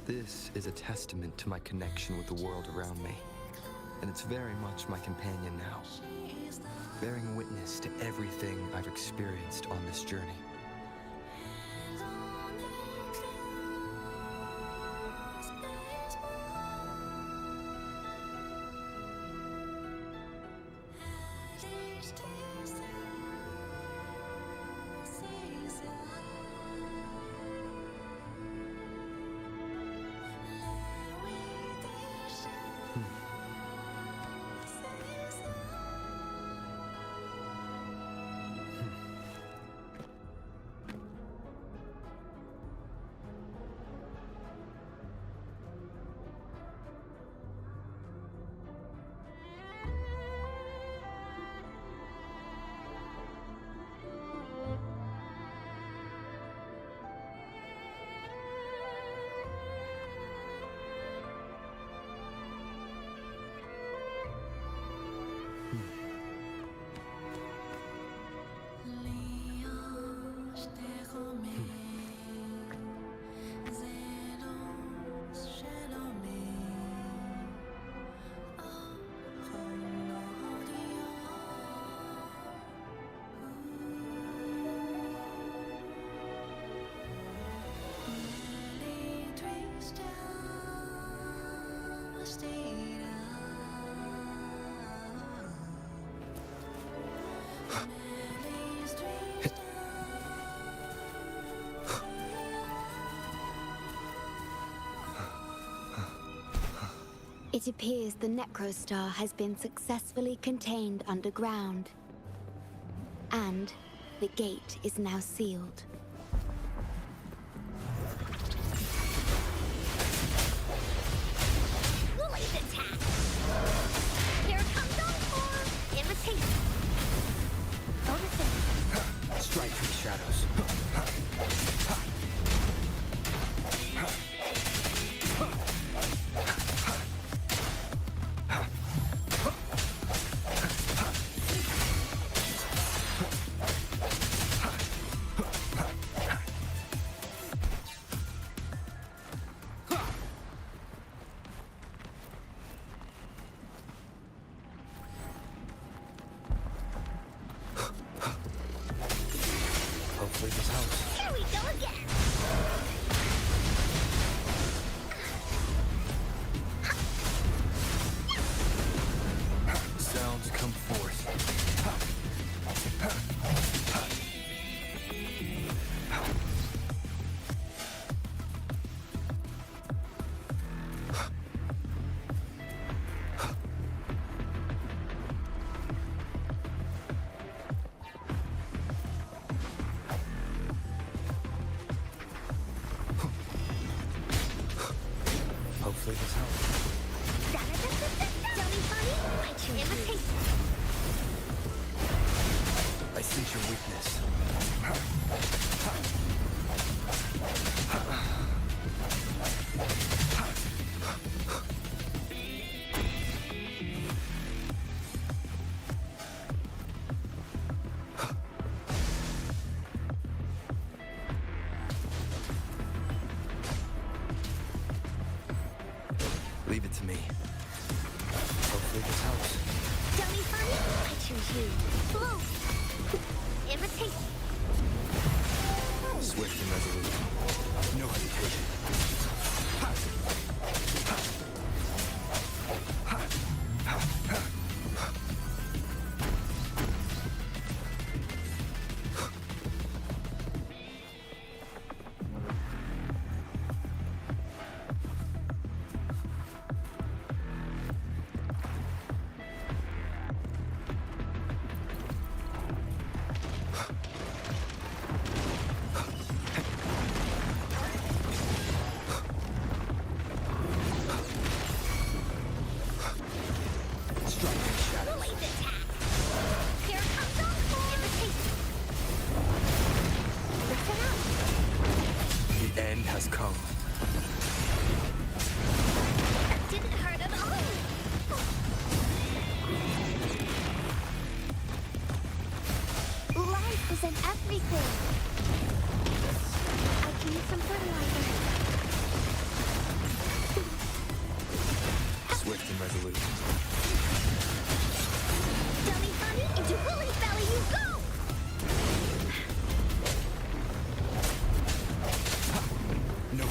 This is a testament to my connection with the world around me, and it's very much my companion now, bearing witness to everything I've experienced on this journey. It appears the Necrostar has been successfully contained underground. And the gate is now sealed. We'll leave the task. Here comes Encore! Invitation! Bonus. Strike from the shadows. Hopefully this helps. Here we go again! Sounds come forth. Hopefully this helps. Don't be funny? I choose invitation. I sense your weakness. Leave it to me. Hopefully this helps. Don't be funny? I choose you. Blue. Invitation. Swift and resolute. No hesitation. represent everything. I can use some fertilizer. Swift and resolute. Dummy honey, into Willie's belly you go! No.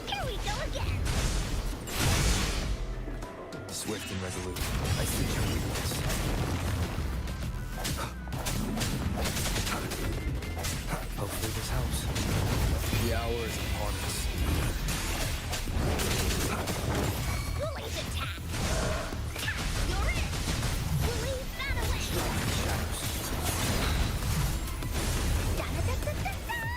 Here we go again! Swift and resolute. I see your weakness. Hopefully this helps. The hour is upon us. Willie's attack! You're in! Willie, fan away! Shadows. Da-da-da-da-da-da!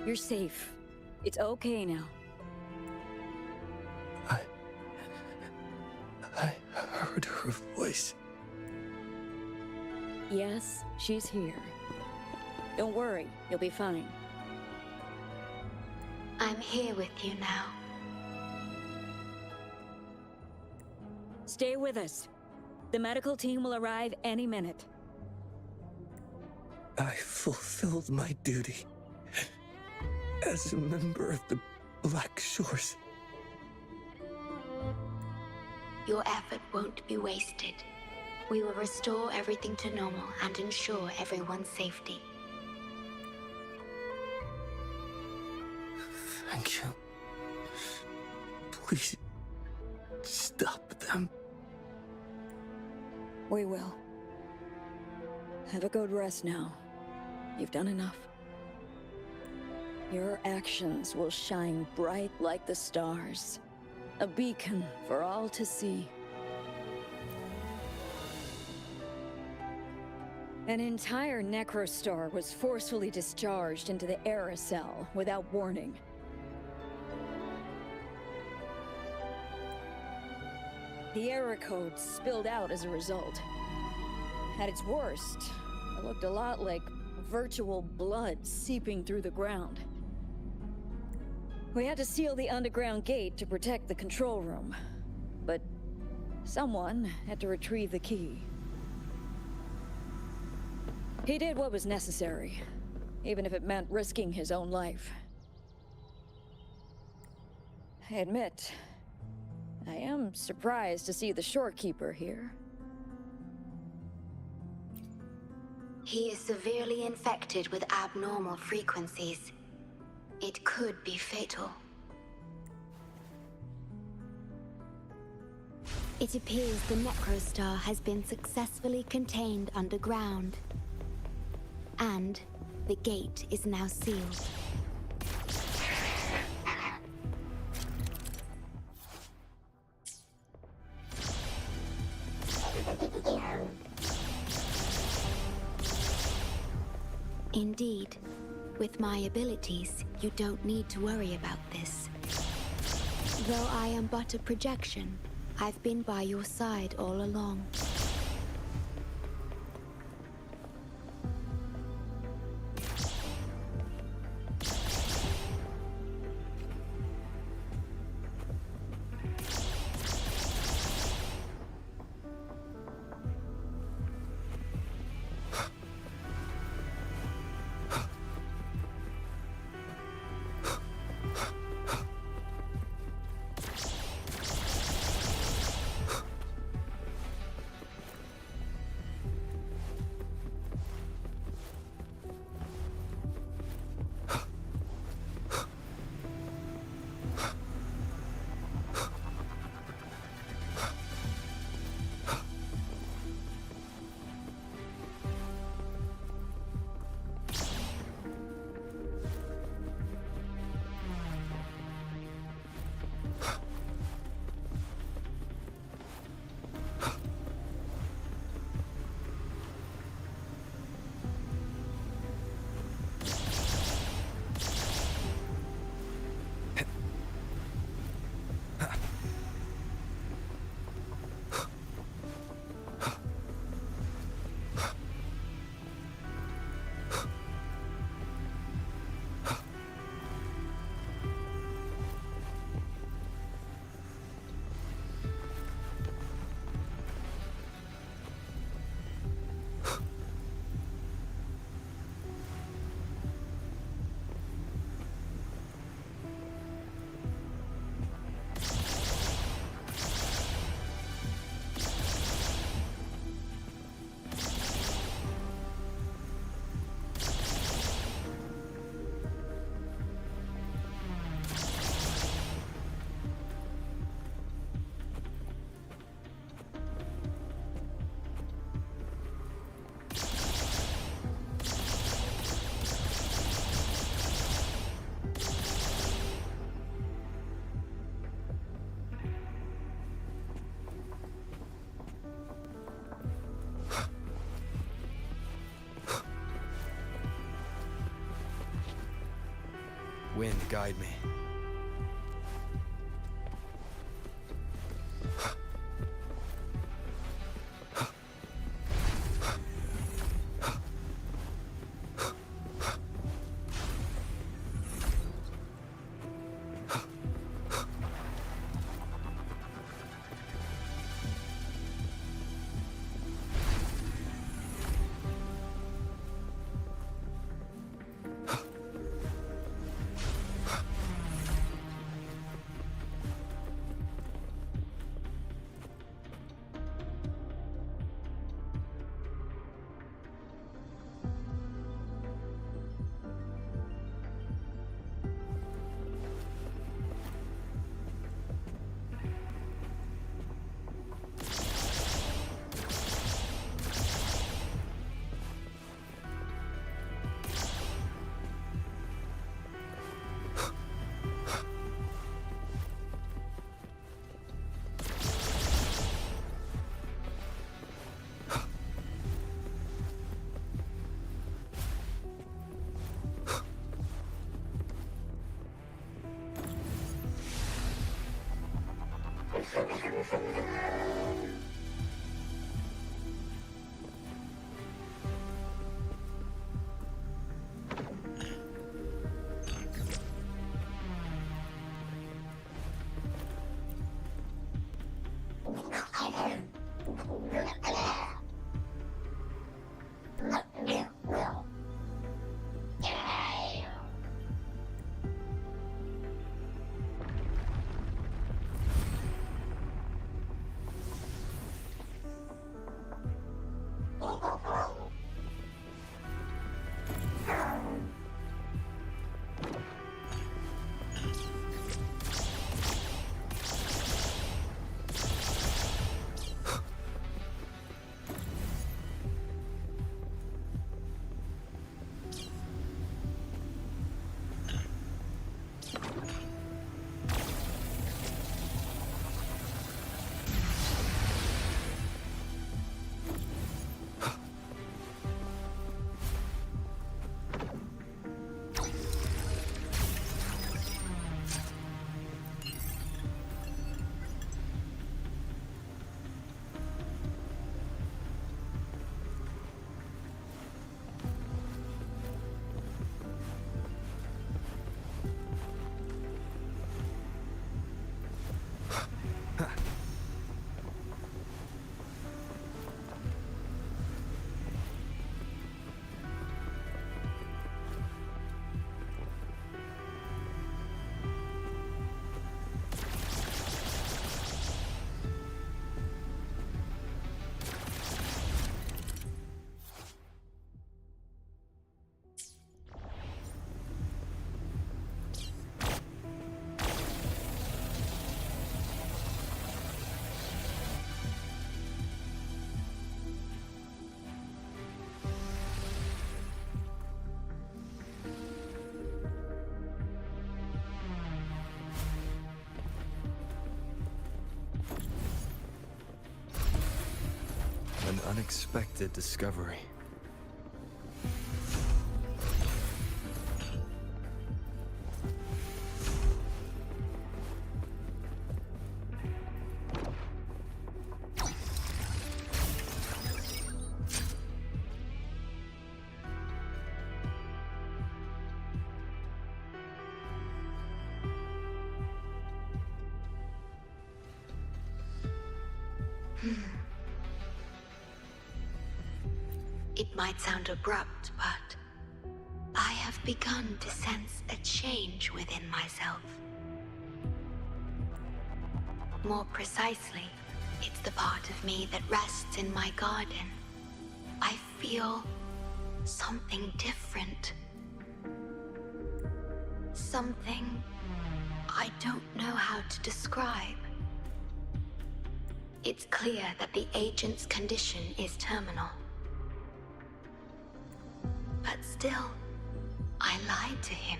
You're safe. It's okay now. I heard her voice. Yes, she's here. Don't worry, you'll be fine. I'm here with you now. Stay with us. The medical team will arrive any minute. I fulfilled my duty as a member of the Black Shores. Your effort won't be wasted. We will restore everything to normal and ensure everyone's safety. Thank you. Please, stop them. We will. Have a good rest now. You've done enough. Your actions will shine bright like the stars. A beacon for all to see. An entire Necrostar was forcefully discharged into the aerosol without warning. The error code spilled out as a result. At its worst, it looked a lot like virtual blood seeping through the ground. We had to seal the underground gate to protect the control room, but someone had to retrieve the key. He did what was necessary, even if it meant risking his own life. I admit, I am surprised to see the shorekeeper here. He is severely infected with abnormal frequencies. It could be fatal. It appears the Necrostar has been successfully contained underground. And the gate is now sealed. Indeed. With my abilities, you don't need to worry about this. Though I am but a projection, I've been by your side all along. wind guide me. An unexpected discovery. It might sound abrupt, but I have begun to sense a change within myself. More precisely, it's the part of me that rests in my garden. I feel something different. Something I don't know how to describe. It's clear that the agent's condition is terminal. But still, I lied to him.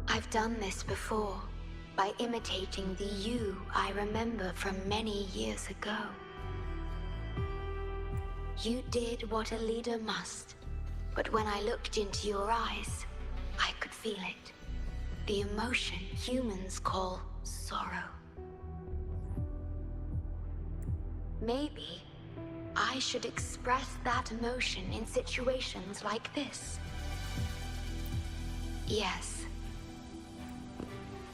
I've done this before, by imitating the you I remember from many years ago. You did what a leader must. But when I looked into your eyes, I could feel it. The emotion humans call sorrow. Maybe I should express that emotion in situations like this. Yes.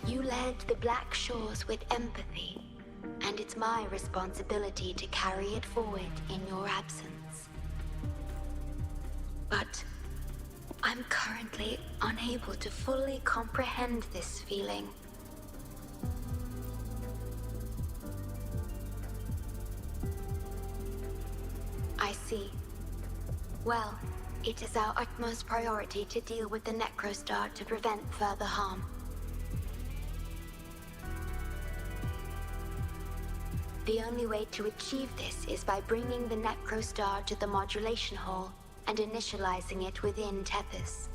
You led the Black Shores with empathy, and it's my responsibility to carry it forward in your absence. But I'm currently unable to fully comprehend this feeling. I see. Well, it is our utmost priority to deal with the Necrostar to prevent further harm. The only way to achieve this is by bringing the Necrostar to the modulation hall and initializing it within Tethys.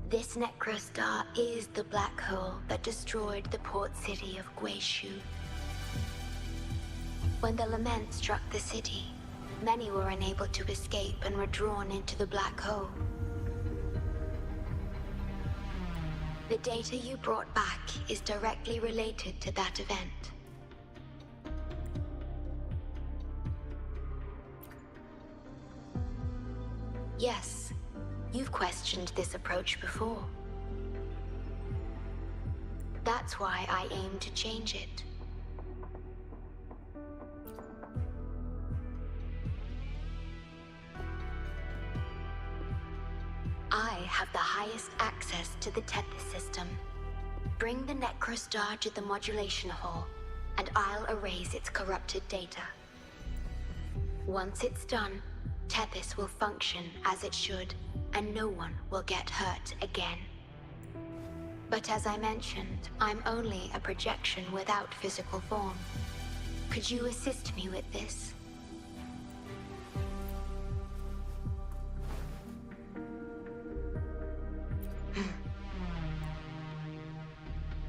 This Necrostar is the black hole that destroyed the port city of Guishu. When the lament struck the city, many were unable to escape and were drawn into the black hole. The data you brought back is directly related to that event. Yes, you've questioned this approach before. That's why I aim to change it. I have the highest access to the Tethys system. Bring the Necrostar to the modulation hall, and I'll erase its corrupted data. Once it's done, Tethys will function as it should, and no one will get hurt again. But as I mentioned, I'm only a projection without physical form. Could you assist me with this?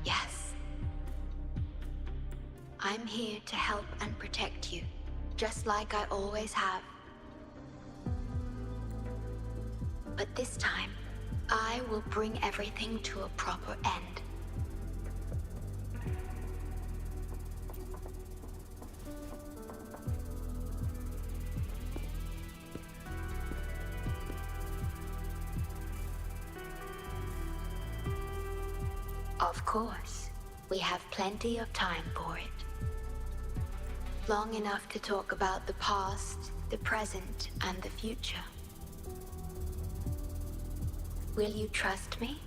Yes. I'm here to help and protect you, just like I always have. But this time, I will bring everything to a proper end. Of course, we have plenty of time for it. Long enough to talk about the past, the present, and the future. Will you trust me?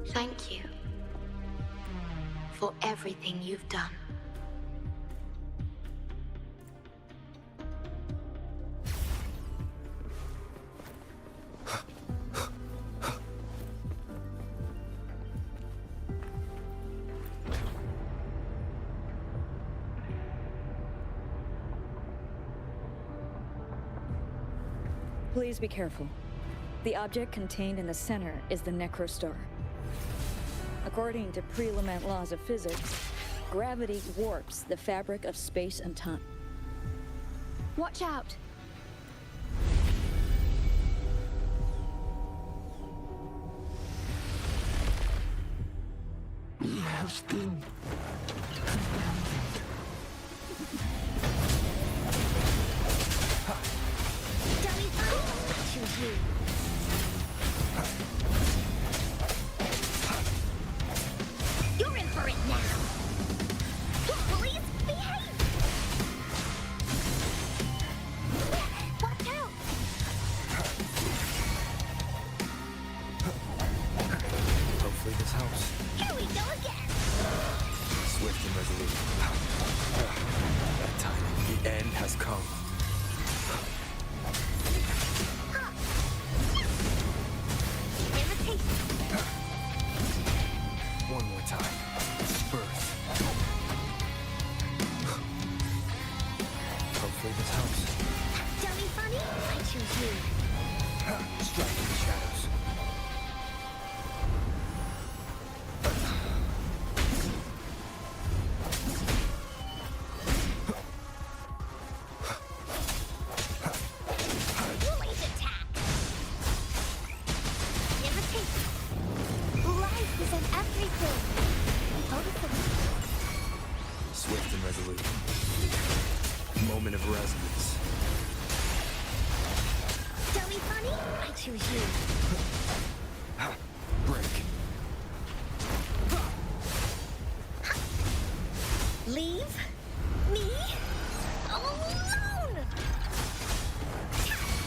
Thank you for everything you've done. Please be careful. The object contained in the center is the Necrostar. According to pre-lament laws of physics, gravity warps the fabric of space and time. Watch out! We have been Dummy! I choose you. You're in for it now! Please behave! Watch out! Hopefully this helps. Here we go again! Swift and resolute. That time, the end has come. Invitation. One more time. Disperse. leave this house. Tell me funny? I choose you. Strike in the shadows. Blaze attack. Imitate. Life is in everything. Noticeable. Swift and resolute. Moment of resonance. Tell me funny? I choose you. Break. Leave me alone!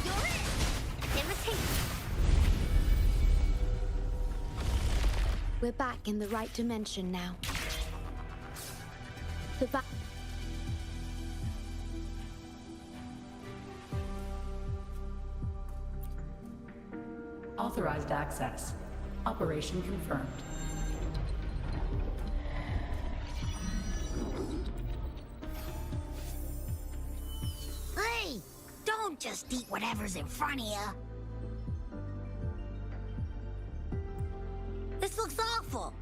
You're it! Imitate. We're back in the right dimension now. The back. Authorized access. Operation confirmed. Hey! Don't just eat whatever's in front of you. This looks awful.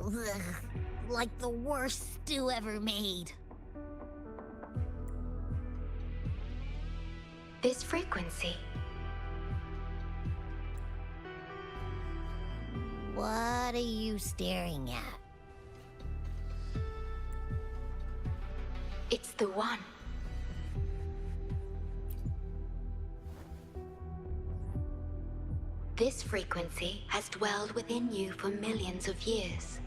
Ugh, like the worst stew ever made. This frequency. What are you staring at? It's the one. This frequency has dwelled within you for millions of years.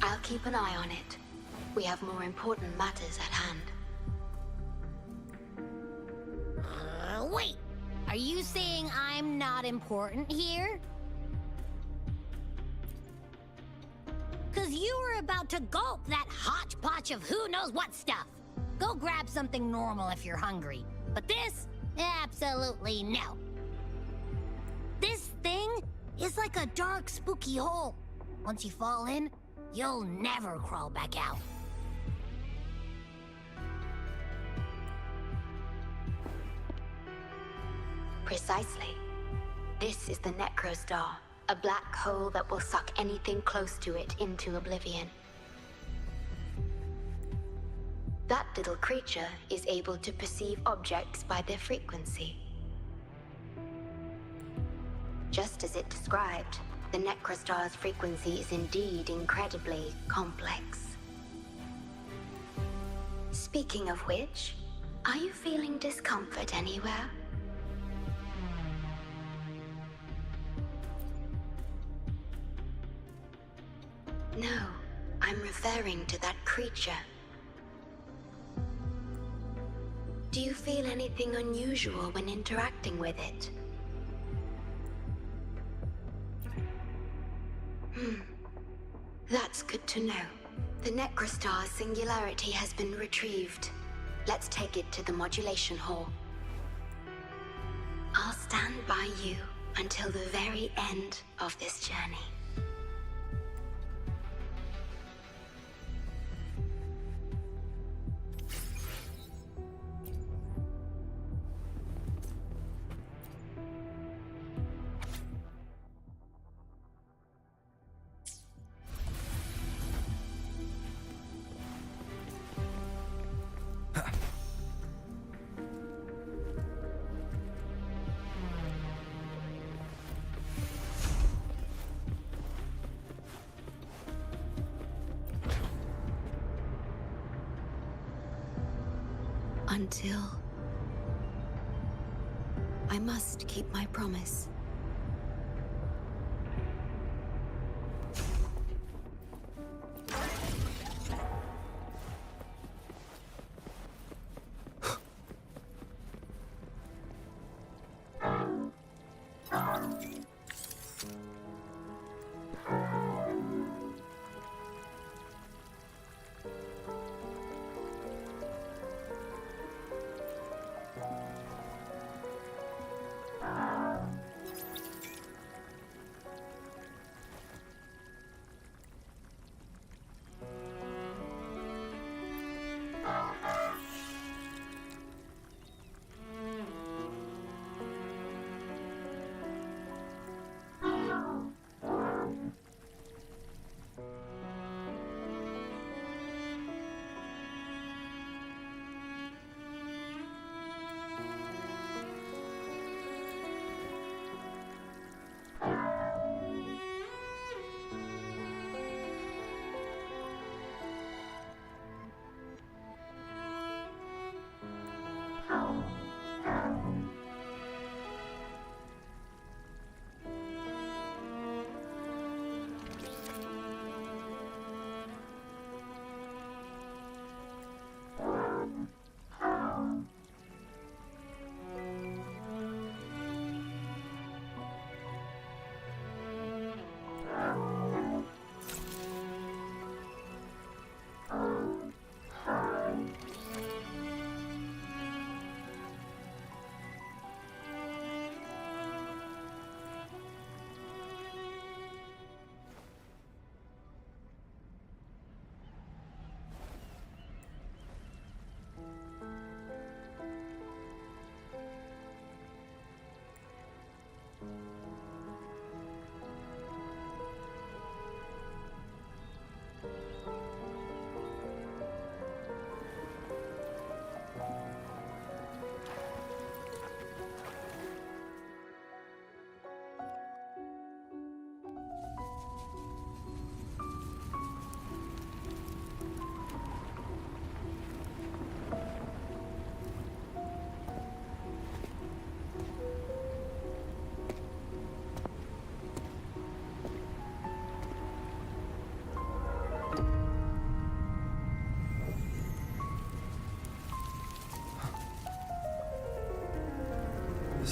I'll keep an eye on it. We have more important matters at hand. Wait! Are you saying I'm not important here? 'Cause you were about to gulp that hodgepodge of who knows what stuff. Go grab something normal if you're hungry. But this? Absolutely no. This thing is like a dark, spooky hole. Once you fall in, you'll never crawl back out. Precisely. This is the Necrostar, a black hole that will suck anything close to it into oblivion. That little creature is able to perceive objects by their frequency. Just as it described, the Necrostar's frequency is indeed incredibly complex. Speaking of which, are you feeling discomfort anywhere? No, I'm referring to that creature. Do you feel anything unusual when interacting with it? That's good to know. The Necrostar's singularity has been retrieved. Let's take it to the modulation hall. I'll stand by you until the very end of this journey. Until I must keep my promise.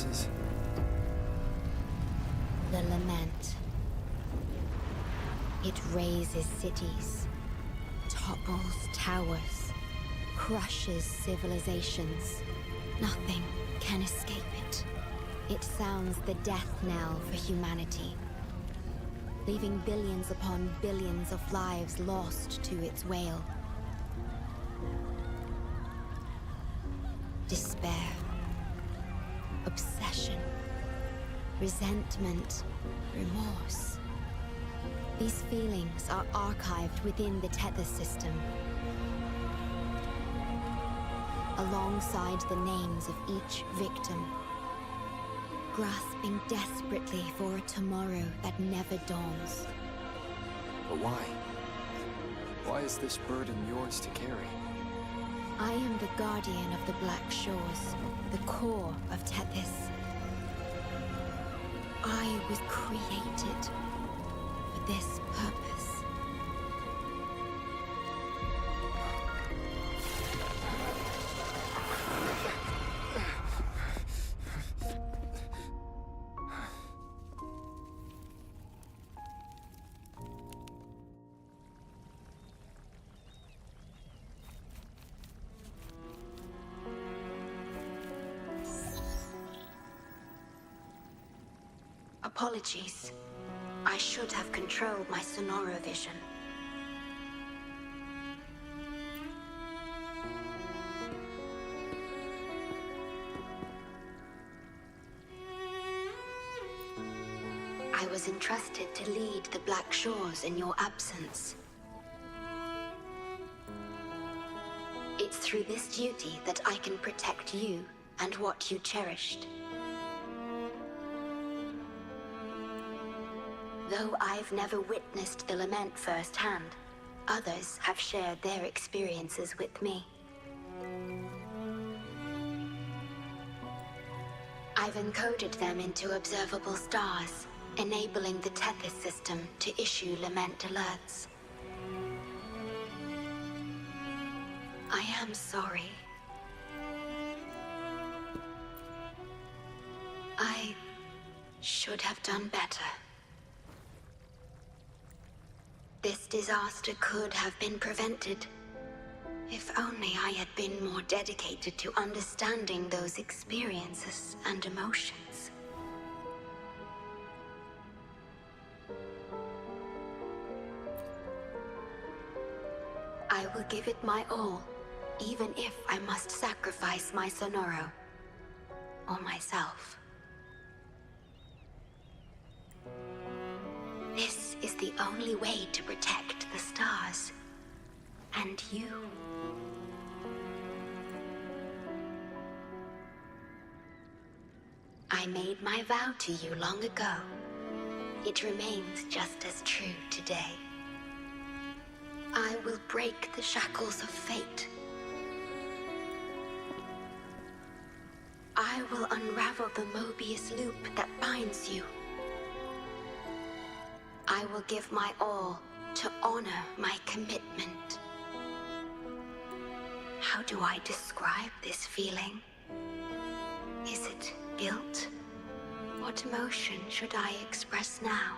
voices. The lament. It razes cities, topples towers, crushes civilizations. Nothing can escape it. It sounds the death knell for humanity, leaving billions upon billions of lives lost to its wail. Despair, obsession, resentment, remorse. These feelings are archived within the tether system, alongside the names of each victim, grasping desperately for a tomorrow that never dawns. But why? Why is this burden yours to carry? I am the guardian of the Black Shores, the core of Tethys. I was created for this purpose. Apologies. I should have controlled my sonorovision. I was entrusted to lead the Black Shores in your absence. It's through this duty that I can protect you and what you cherished. Though I've never witnessed the lament firsthand, others have shared their experiences with me. I've encoded them into observable stars, enabling the Tethys system to issue lament alerts. I am sorry. I should have done better. This disaster could have been prevented, if only I had been more dedicated to understanding those experiences and emotions. I will give it my all, even if I must sacrifice my Sonoro, or myself. This is the only way to protect the stars. And you. I made my vow to you long ago. It remains just as true today. I will break the shackles of fate. I will unravel the Mobius loop that binds you. I will give my all to honor my commitment. How do I describe this feeling? Is it guilt? What emotion should I express now?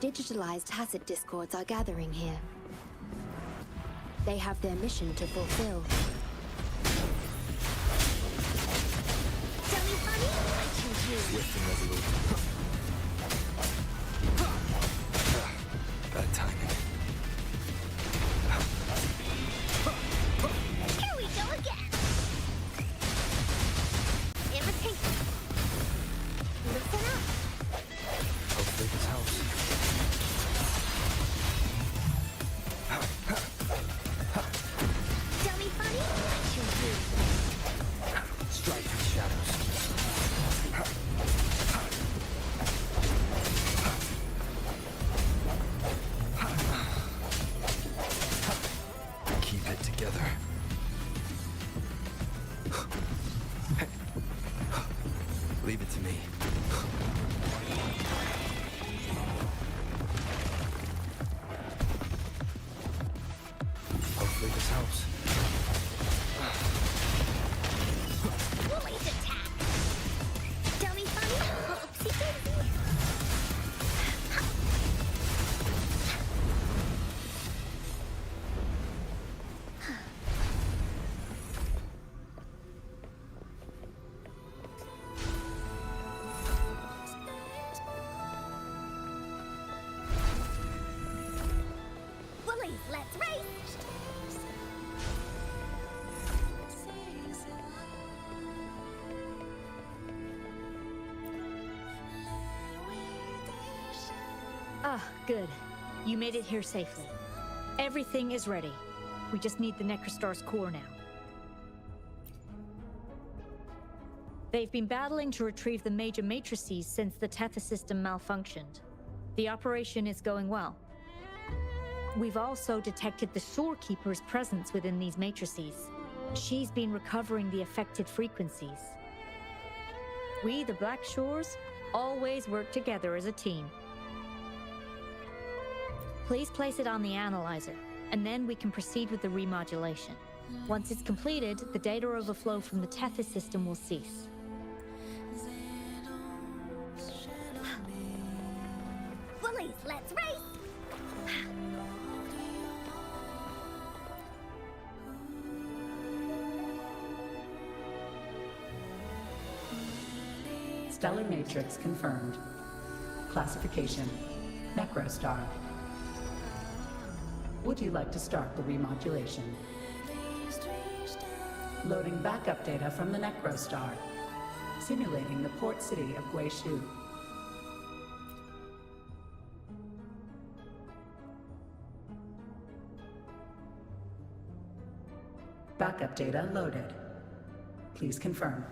Digitalized hazard discords are gathering here. They have their mission to fulfill. Tell me funny, I choose you. Swift and resolute. Bad timing. Here we go again. Invitation. Listen up. Hopefully this helps. Tell me funny, I choose you. Strike through shadows. Keep it together. Leave it to me. Good. You made it here safely. Everything is ready. We just need the Necrostar's core now. They've been battling to retrieve the major matrices since the Tethys system malfunctioned. The operation is going well. We've also detected the Shorekeeper's presence within these matrices. She's been recovering the affected frequencies. We, the Black Shores, always work together as a team. Please place it on the analyzer, and then we can proceed with the remodulation. Once it's completed, the data overflow from the Tethys system will cease. Bullies, let's race! Stellar matrix confirmed. Classification: Necrostar. Would you like to start the remodulation? Loading backup data from the Necrostar. Simulating the port city of Guishu. Backup data loaded. Please confirm.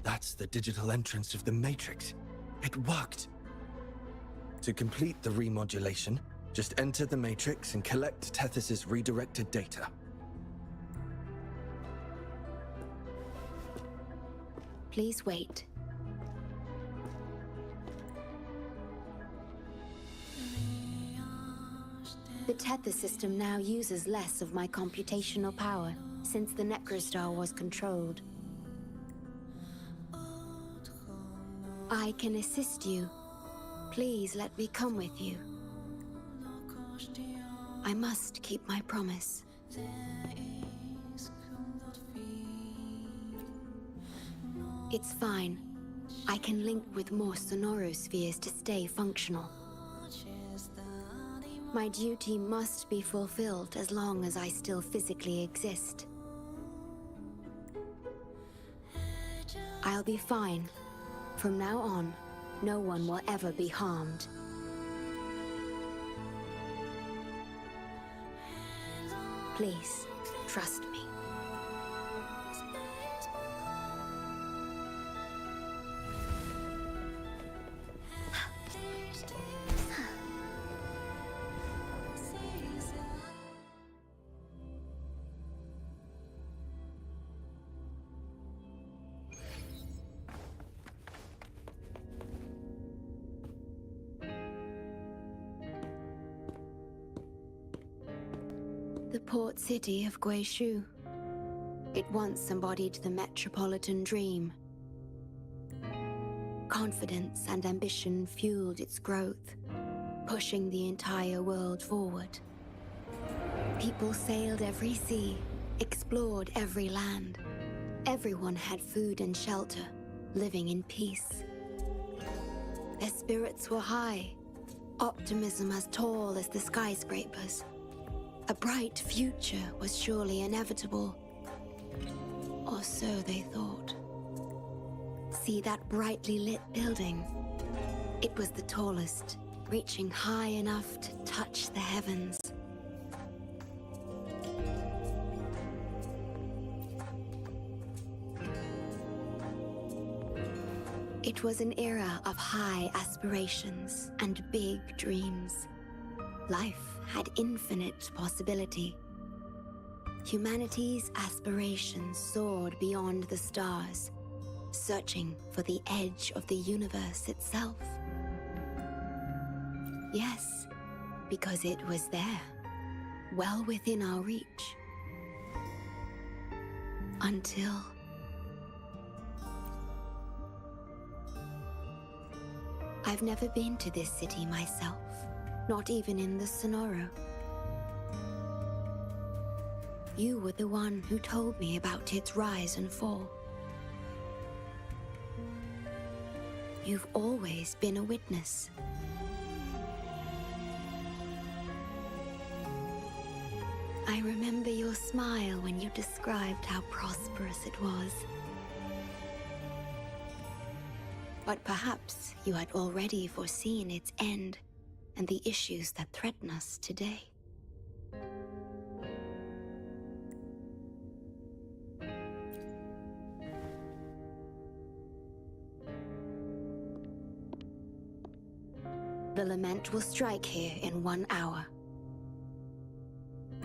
That's the digital entrance of the Matrix. It worked. To complete the remodulation, just enter the Matrix and collect Tethys' redirected data. Please wait. The Tethys system now uses less of my computational power since the Necrostar was controlled. I can assist you. Please let me come with you. I must keep my promise. It's fine. I can link with more sonorospheres to stay functional. My duty must be fulfilled as long as I still physically exist. I'll be fine. From now on, no one will ever be harmed. Please, trust me. The port city of Guishu. It once embodied the metropolitan dream. Confidence and ambition fueled its growth, pushing the entire world forward. People sailed every sea, explored every land. Everyone had food and shelter, living in peace. Their spirits were high, optimism as tall as the skyscrapers. A bright future was surely inevitable. Or so they thought. See that brightly lit building? It was the tallest, reaching high enough to touch the heavens. It was an era of high aspirations and big dreams. Life had infinite possibility. Humanity's aspirations soared beyond the stars, searching for the edge of the universe itself. Yes, because it was there, well within our reach. Until... I've never been to this city myself. Not even in the Sonoro. You were the one who told me about its rise and fall. You've always been a witness. I remember your smile when you described how prosperous it was. But perhaps you had already foreseen its end and the issues that threaten us today. The lament will strike here in 1 hour.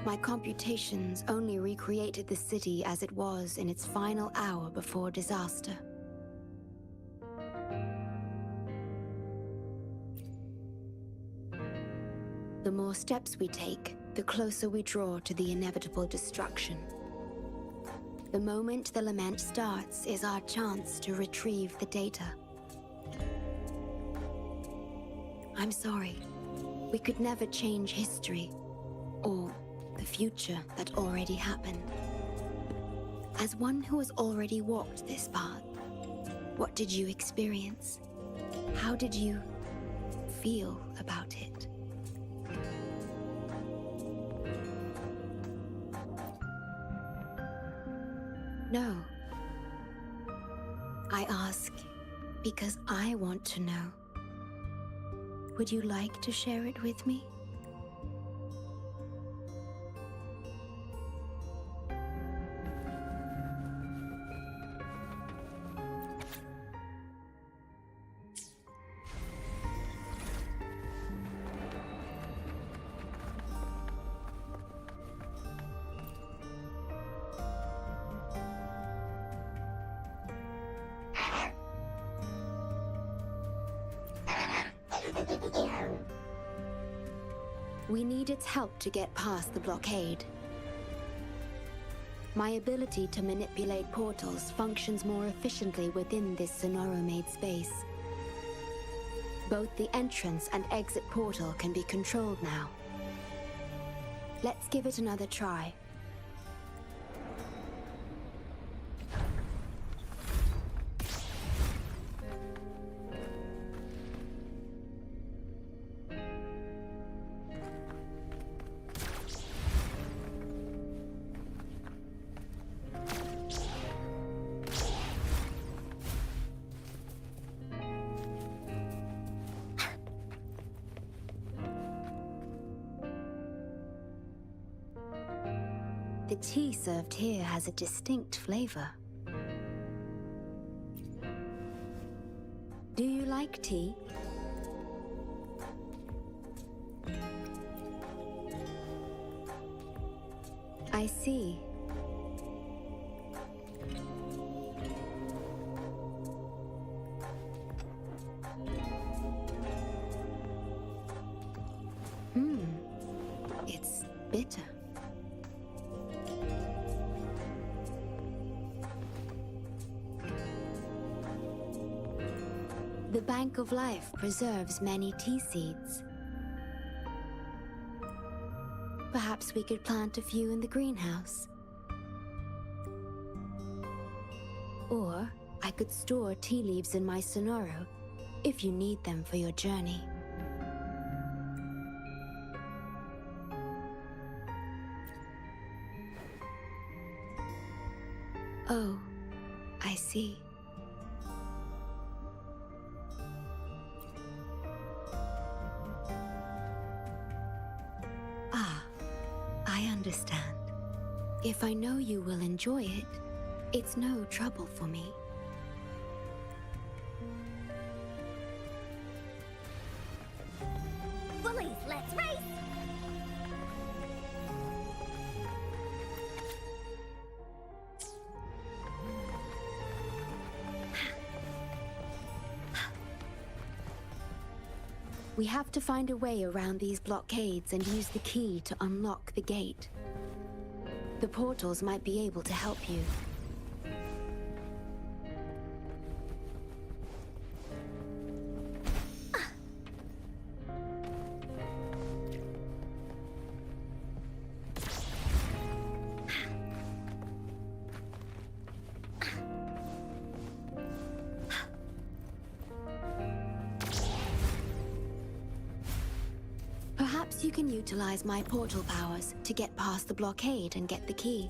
My computations only recreated the city as it was in its final hour before disaster. The more steps we take, the closer we draw to the inevitable destruction. The moment the lament starts is our chance to retrieve the data. I'm sorry. We could never change history, or the future that already happened. As one who has already walked this path, what did you experience? How did you feel about it? No. I ask because I want to know. Would you like to share it with me? We need its help to get past the blockade. My ability to manipulate portals functions more efficiently within this Sonoro-made space. Both the entrance and exit portal can be controlled now. Let's give it another try. The tea served here has a distinct flavor. Do you like tea? I see. It's bitter. The Bank of Life preserves many tea seeds. Perhaps we could plant a few in the greenhouse. Or I could store tea leaves in my Sonoro if you need them for your journey. Oh, I see. I understand. If I know you will enjoy it, it's no trouble for me. Bullies, let's race! We have to find a way around these blockades and use the key to unlock the gate. The portals might be able to help you. Perhaps Perhaps you can utilize my portal powers to get past the blockade and get the key.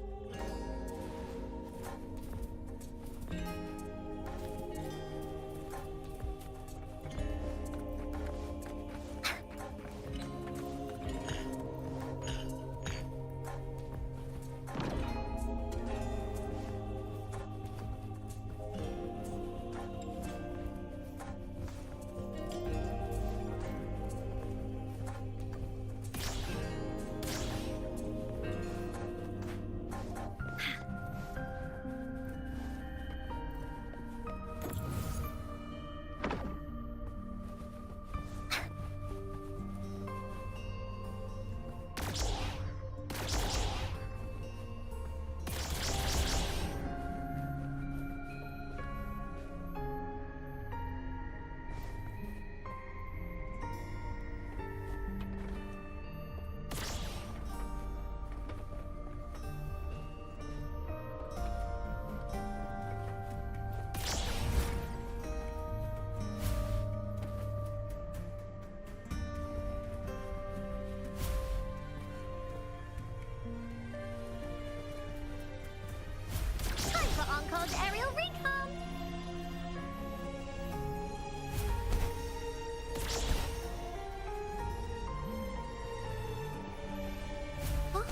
Time for Encode's aerial recon! Oh.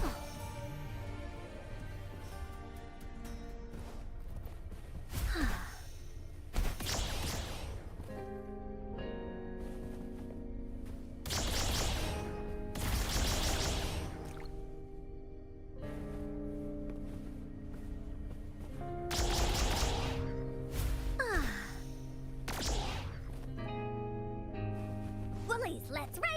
Woolies, let's race!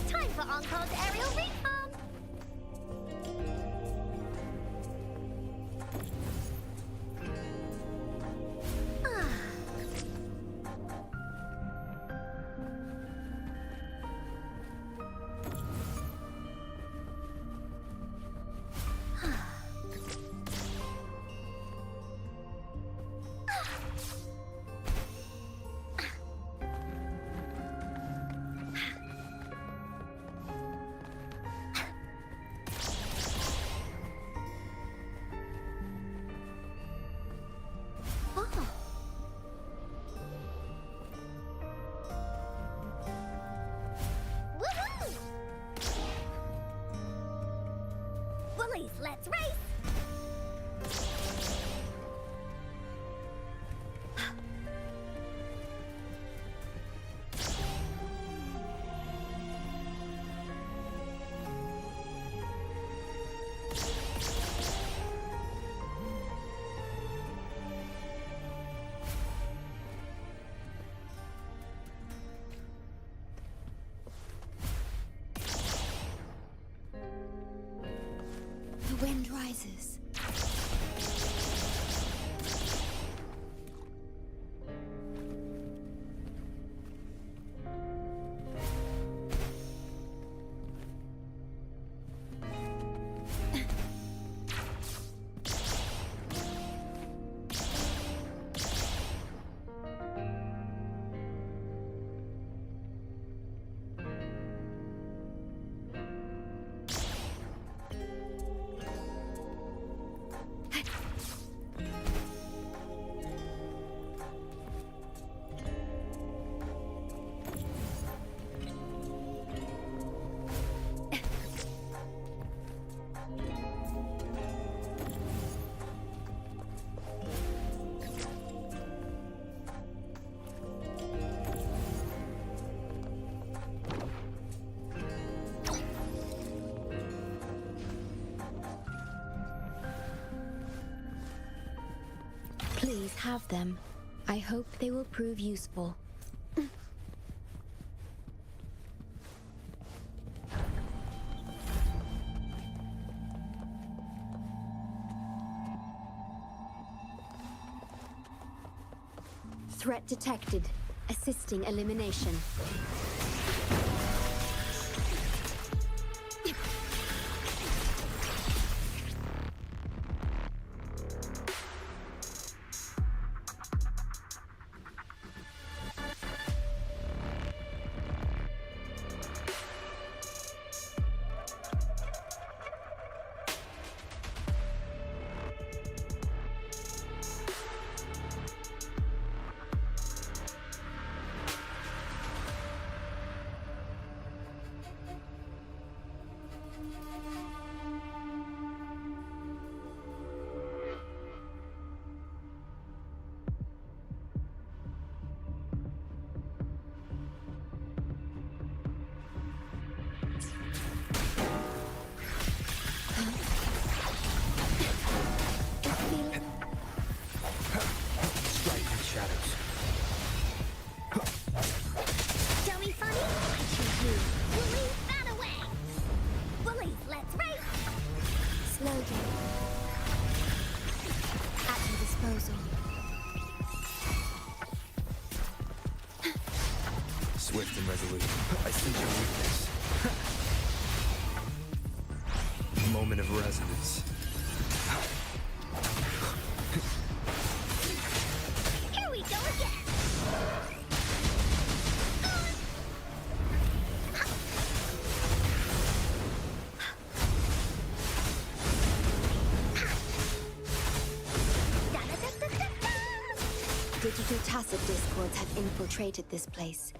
Time for Encode's aerial recon! Oh. Woohoo! Woolies, let's race! The wind rises. Please have them. I hope they will prove useful. Threat detected. Assisting elimination. Striking shadows. Dummy funny? I choose you. Bullies, that away! Bullies, let's race! Slowly. At your disposal. Swift and resolute. I see your weakness. Moment of resonance. Here we go again! Digital tacit discords have infiltrated this place.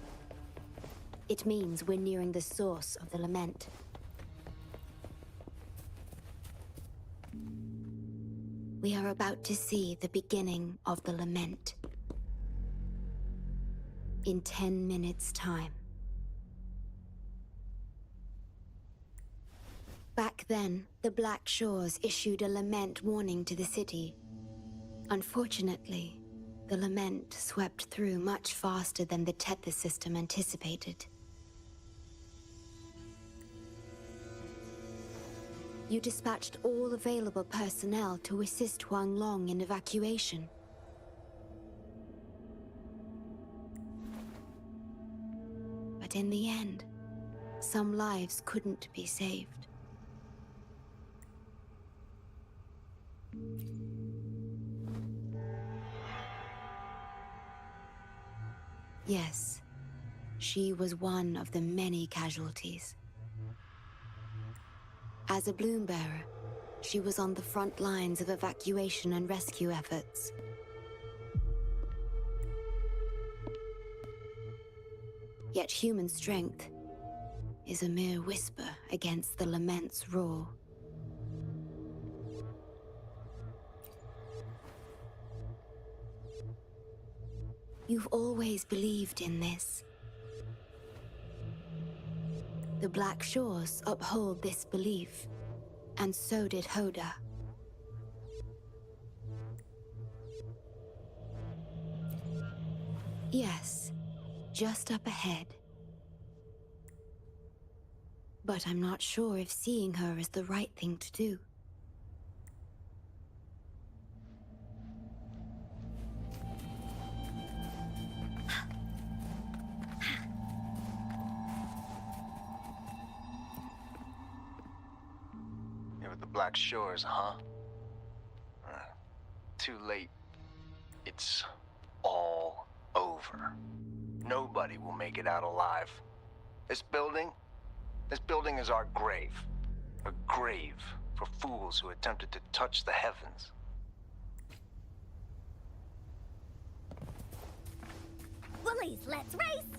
It means we're nearing the source of the lament. We are about to see the beginning of the lament. In 10 minutes' time. Back then, the Black Shores issued a lament warning to the city. Unfortunately, the lament swept through much faster than the tether system anticipated. You dispatched all available personnel to assist Huang Long in evacuation. But in the end, some lives couldn't be saved. Yes, she was one of the many casualties. As a bloom bearer, she was on the front lines of evacuation and rescue efforts. Yet human strength is a mere whisper against the lament's roar. You've always believed in this. The Black Shores uphold this belief, and so did Hoda. Yes, just up ahead. But I'm not sure if seeing her is the right thing to do. You're at the Black Shores, huh? Too late. It's all over. Nobody will make it out alive. This building is our grave. A grave for fools who attempted to touch the heavens. Bullies, let's race!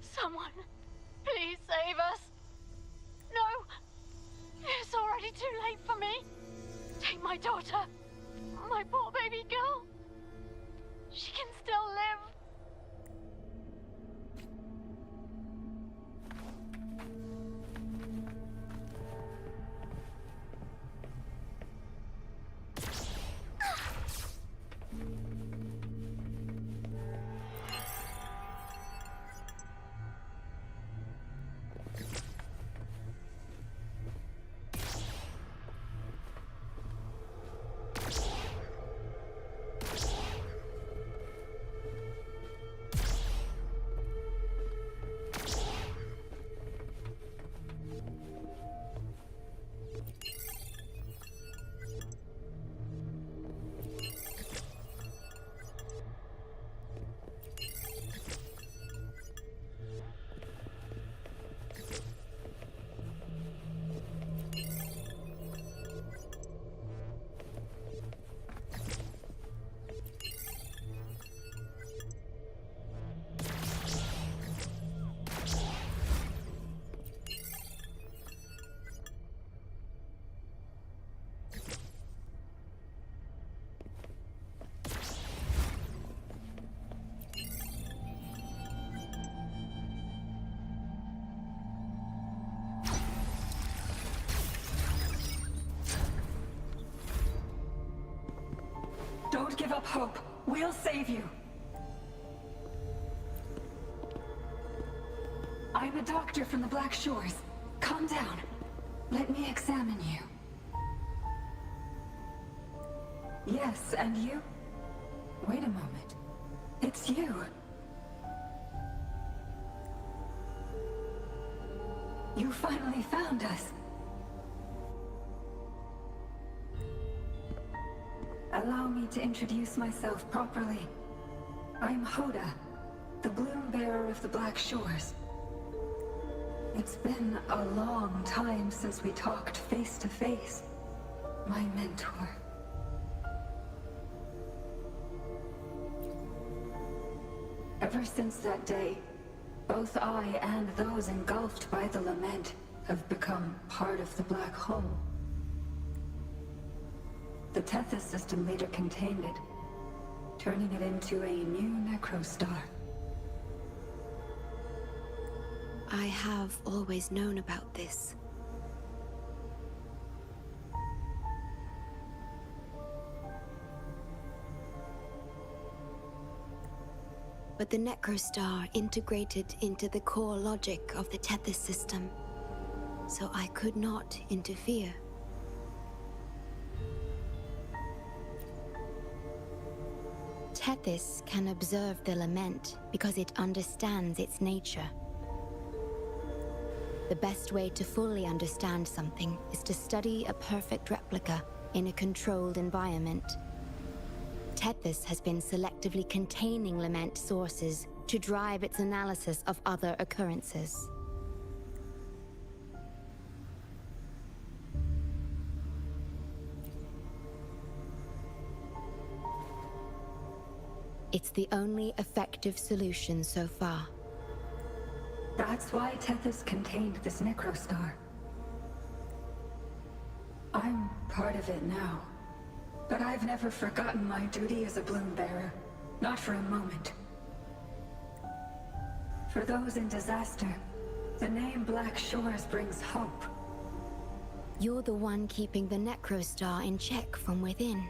Someone, please save us. No, it's already too late for me. Take my daughter, my poor baby girl. She can still live. Don't give up hope. We'll save you. I'm a doctor from the Black Shores. Calm down. Let me examine you. Yes, and you? Wait a moment. It's you. You finally found us. Allow me to introduce myself properly. I'm Hoda, the Bloom Bearer of the Black Shores. It's been a long time since we talked face to face, my mentor. Ever since that day, both I and those engulfed by the lament have become part of the black hole. The Tethys system later contained it, turning it into a new necrostar. I have always known about this. But the necrostar integrated into the core logic of the Tethys system, so I could not interfere. Tethys can observe the lament because it understands its nature. The best way to fully understand something is to study a perfect replica in a controlled environment. Tethys has been selectively containing lament sources to drive its analysis of other occurrences. It's the only effective solution so far. That's why Tethys contained this necrostar. I'm part of it now. But I've never forgotten my duty as a Bloom Bearer. Not for a moment. For those in disaster, the name Black Shores brings hope. You're the one keeping the necrostar in check from within.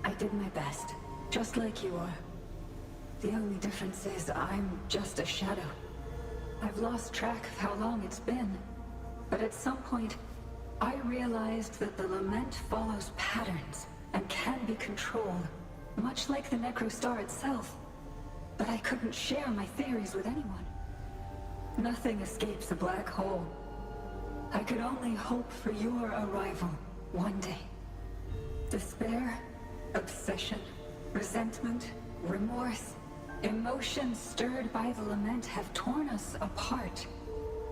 I did my best, just like you are. The only difference is I'm just a shadow. I've lost track of how long it's been, but at some point, I realized that the lament follows patterns and can be controlled, much like the necrostar itself. But I couldn't share my theories with anyone. Nothing escapes a black hole. I could only hope for your arrival one day. Despair, obsession, resentment, remorse, emotions stirred by the lament have torn us apart.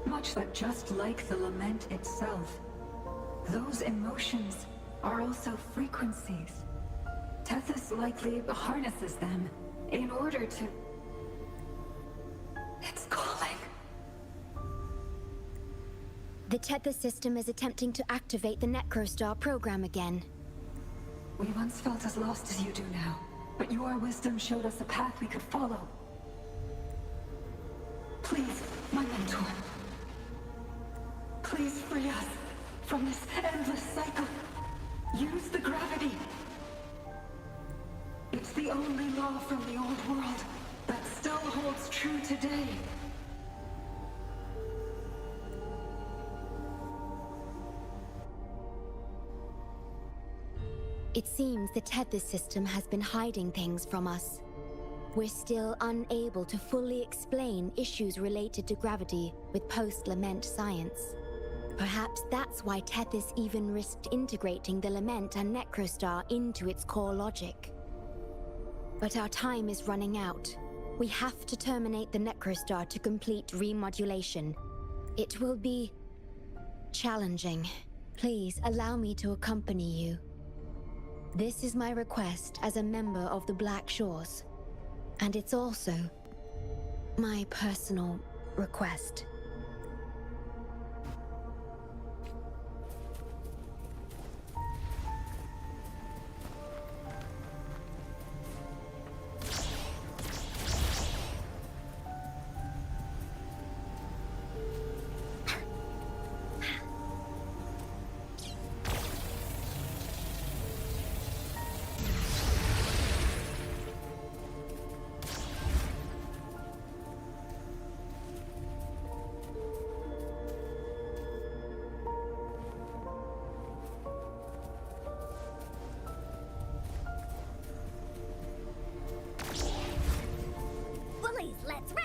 Much but just like the lament itself. Those emotions are also frequencies. Tethys likely harnesses them in order to... It's calling. The Tethys system is attempting to activate the necrostar program again. We once felt as lost as you do now, but your wisdom showed us a path we could follow. Please, my mentor. Please free us from this endless cycle. Use the gravity. It's the only law from the old world that still holds true today. It seems the Tethys system has been hiding things from us. We're still unable to fully explain issues related to gravity with post-lament science. Perhaps that's why Tethys even risked integrating the lament and necrostar into its core logic. But our time is running out. We have to terminate the necrostar to complete remodulation. It will be challenging. Please allow me to accompany you. This is my request as a member of the Black Shores. And it's also my personal request. Bullies, let's race!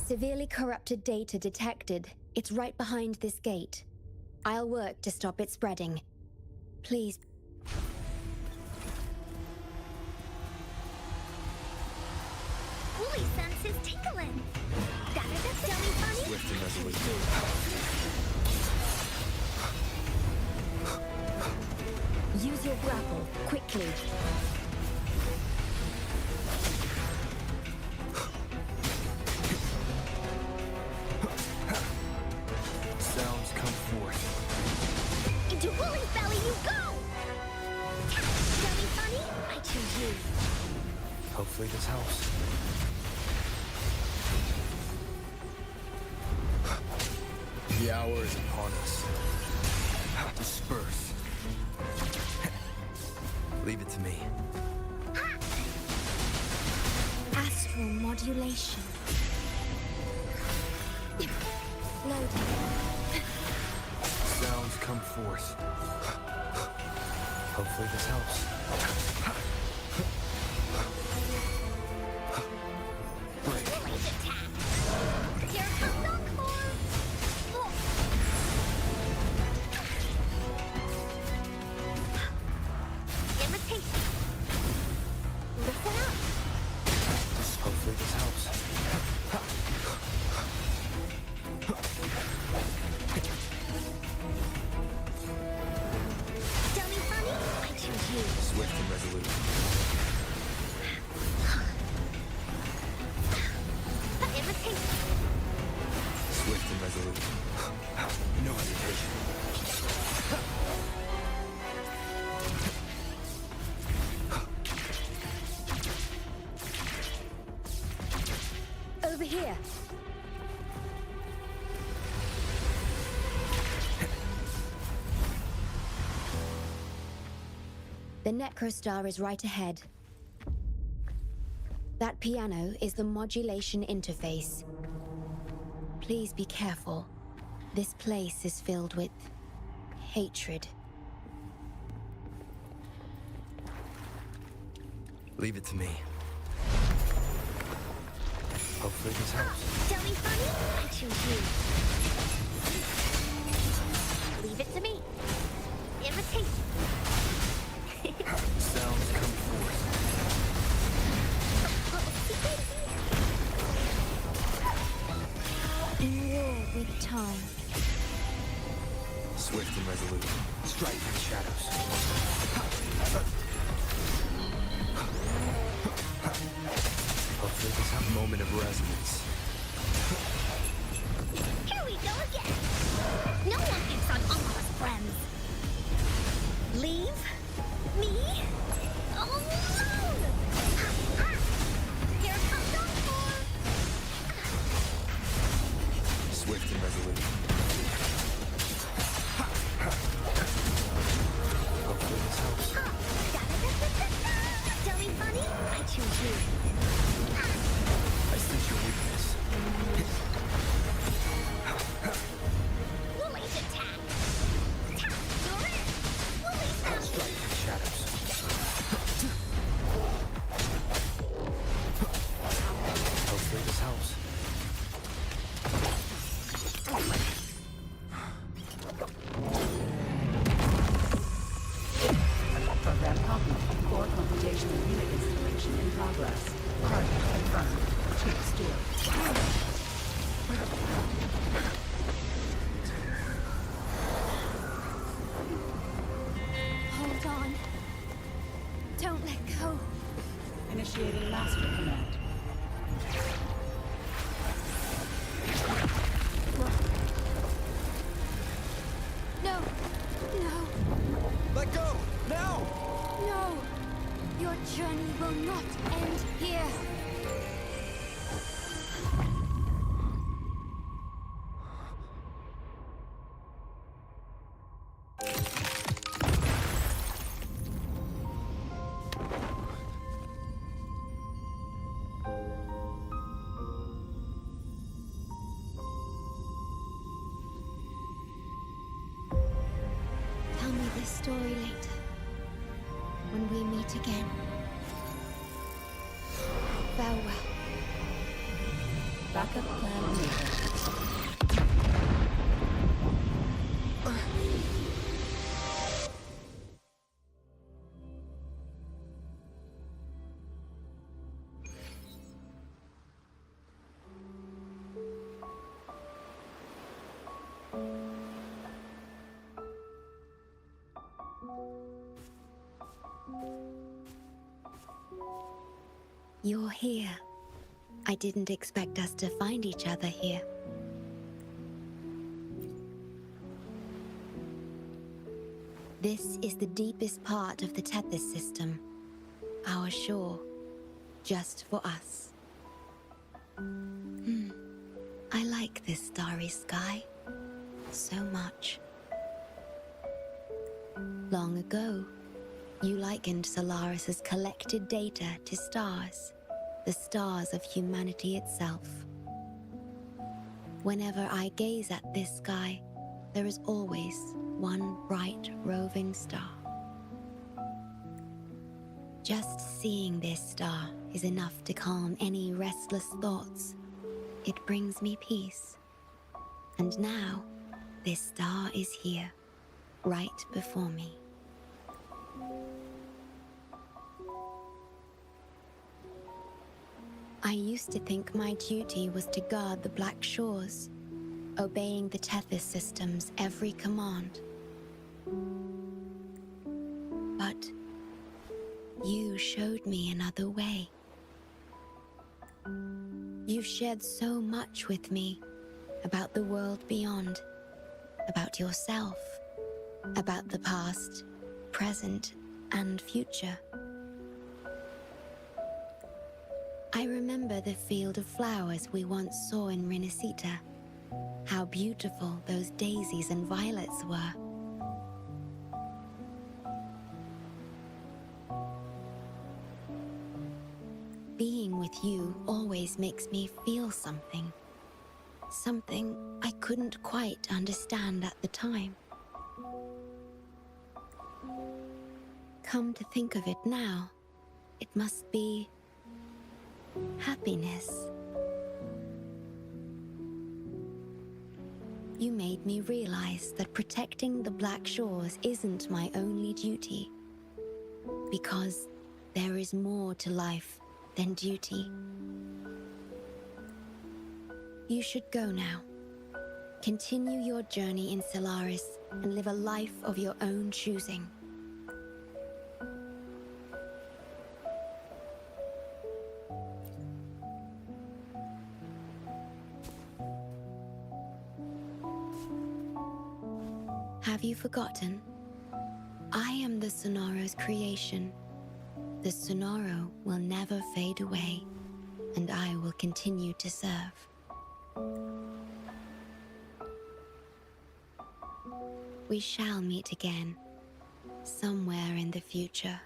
Severely corrupted data detected. It's right behind this gate. I'll work to stop it spreading. Please. Bully sense is tickling. That is a dummy funny. Swift and resolute. Use your grapple, quickly. Sounds come forth. Into Bully's belly you go! Dummy funny, I choose you. Hopefully this helps. The hour is upon us. Disperse. Leave it to me. Astral modulation. Loading. Sounds come forth. Hopefully this helps. Break. Bully's attack. Here comes Encore. Imitation. Listen up. Hopefully this helps. Dummy funny, I choose you. Swift and resolute. Imitation. Swift and resolute. No hesitation. Over here. The Necrostar is right ahead. That piano is the modulation interface. Please be careful. This place is filled with hatred. Leave it to me. Hopefully this helps. Dummy funny, I choose you. Leave it to me. Imitation. Sounds come forth. In war with time. Swift and resolute. Strike in the shadows. Hopefully this has a moment of resonance. Here we go again. No one picks on Uncle's friends. Leave me alone. progress. Target confirmed. Keep still. Hold on. Don't let go. Initiating master command. No. No. Let go! Now! No. Your journey will not end here. Tell me this story later, when we meet again. Farewell. Backup plan needed. You're here. I didn't expect us to find each other here. This is the deepest part of the Tethys system. Our shore. Just for us. I like this starry sky. So much. Long ago, you likened Solaris's collected data to stars. The stars of humanity itself. Whenever I gaze at this sky, there is always one bright roving star. Just seeing this star is enough to calm any restless thoughts. It brings me peace. And now, this star is here, right before me. I used to think my duty was to guard the Black Shores, obeying the Tethys system's every command. But you showed me another way. You've shared so much with me about the world beyond, about yourself, about the past, present, and future. I remember the field of flowers we once saw in Renacita. How beautiful those daisies and violets were. Being with you always makes me feel something. Something I couldn't quite understand at the time. Come to think of it now, it must be happiness. You made me realize that protecting the Black Shores isn't my only duty, because there is more to life than duty. You should go now. Continue your journey in Solaris and live a life of your own choosing. Have you forgotten? I am the Sonora's creation. The Sonora will never fade away, and I will continue to serve. We shall meet again, somewhere in the future.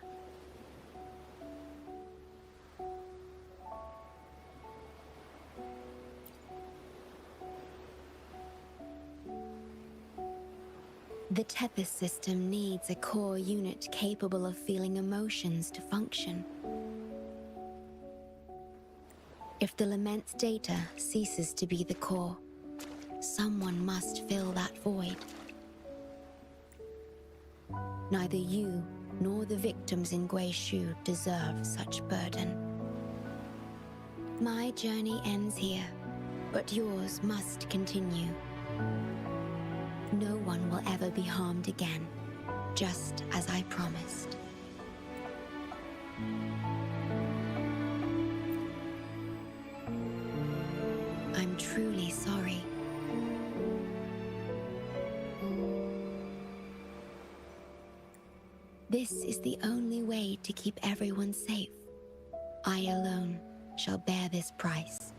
The Tethys system needs a core unit capable of feeling emotions to function. If the Lament's data ceases to be the core, someone must fill that void. Neither you nor the victims in Guishu deserve such burden. My journey ends here, but yours must continue. No one will ever be harmed again, just as I promised. I'm truly sorry. This is the only way to keep everyone safe. I alone shall bear this price.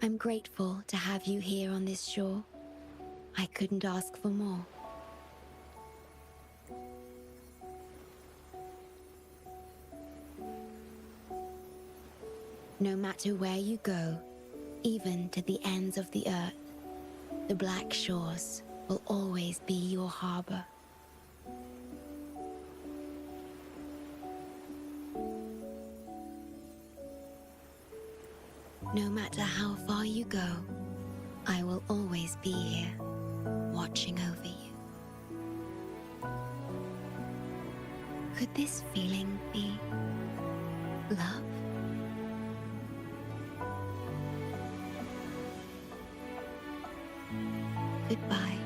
I'm grateful to have you here on this shore. I couldn't ask for more. No matter where you go, even to the ends of the earth, the Black Shores will always be your harbor. No matter how far you go, I will always be here, watching over you. Could this feeling be love? Goodbye.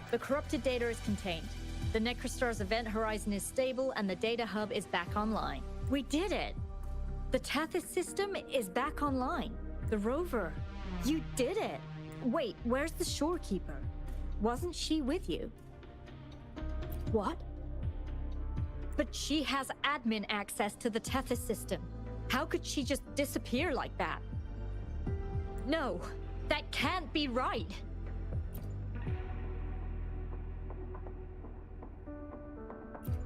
The corrupted data is contained. The Necrostar's event horizon is stable and the data hub is back online. We did it! The Tethys system is back online. The rover. You did it! Wait, where's the shorekeeper? Wasn't she with you? What? But she has admin access to the Tethys system. How could she just disappear like that? No, that can't be right!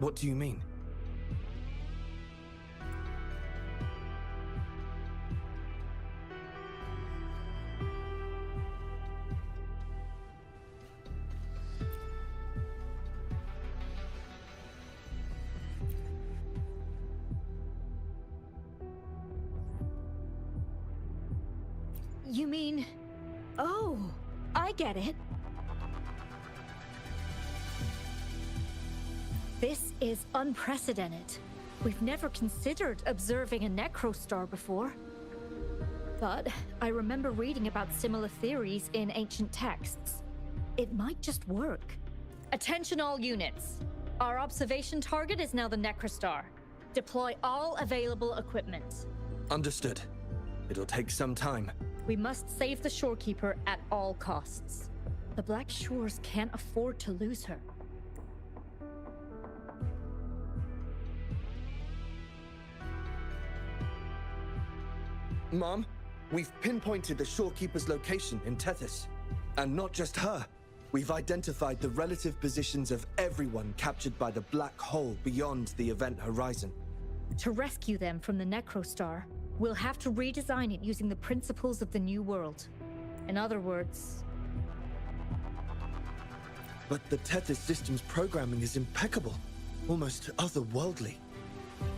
What do you mean? You mean... Oh, I get it. This is unprecedented. We've never considered observing a Necrostar before. But I remember reading about similar theories in ancient texts. It might just work. Attention all units. Our observation target is now the Necrostar. Deploy all available equipment. Understood. It'll take some time. We must save the shorekeeper at all costs. The Black Shores can't afford to lose her. Mom, we've pinpointed the shorekeeper's location in Tethys. And not just her. We've identified the relative positions of everyone captured by the black hole beyond the event horizon. To rescue them from the Necrostar, we'll have to redesign it using the principles of the New World. In other words... But the Tethys system's programming is impeccable. Almost otherworldly.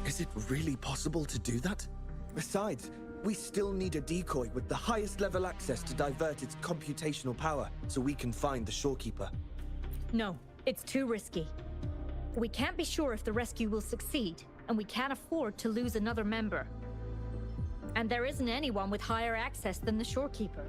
Is it really possible to do that? Besides, we still need a decoy with the highest level access to divert its computational power so we can find the shorekeeper. No, it's too risky. We can't be sure if the rescue will succeed, and we can't afford to lose another member. And there isn't anyone with higher access than the shorekeeper.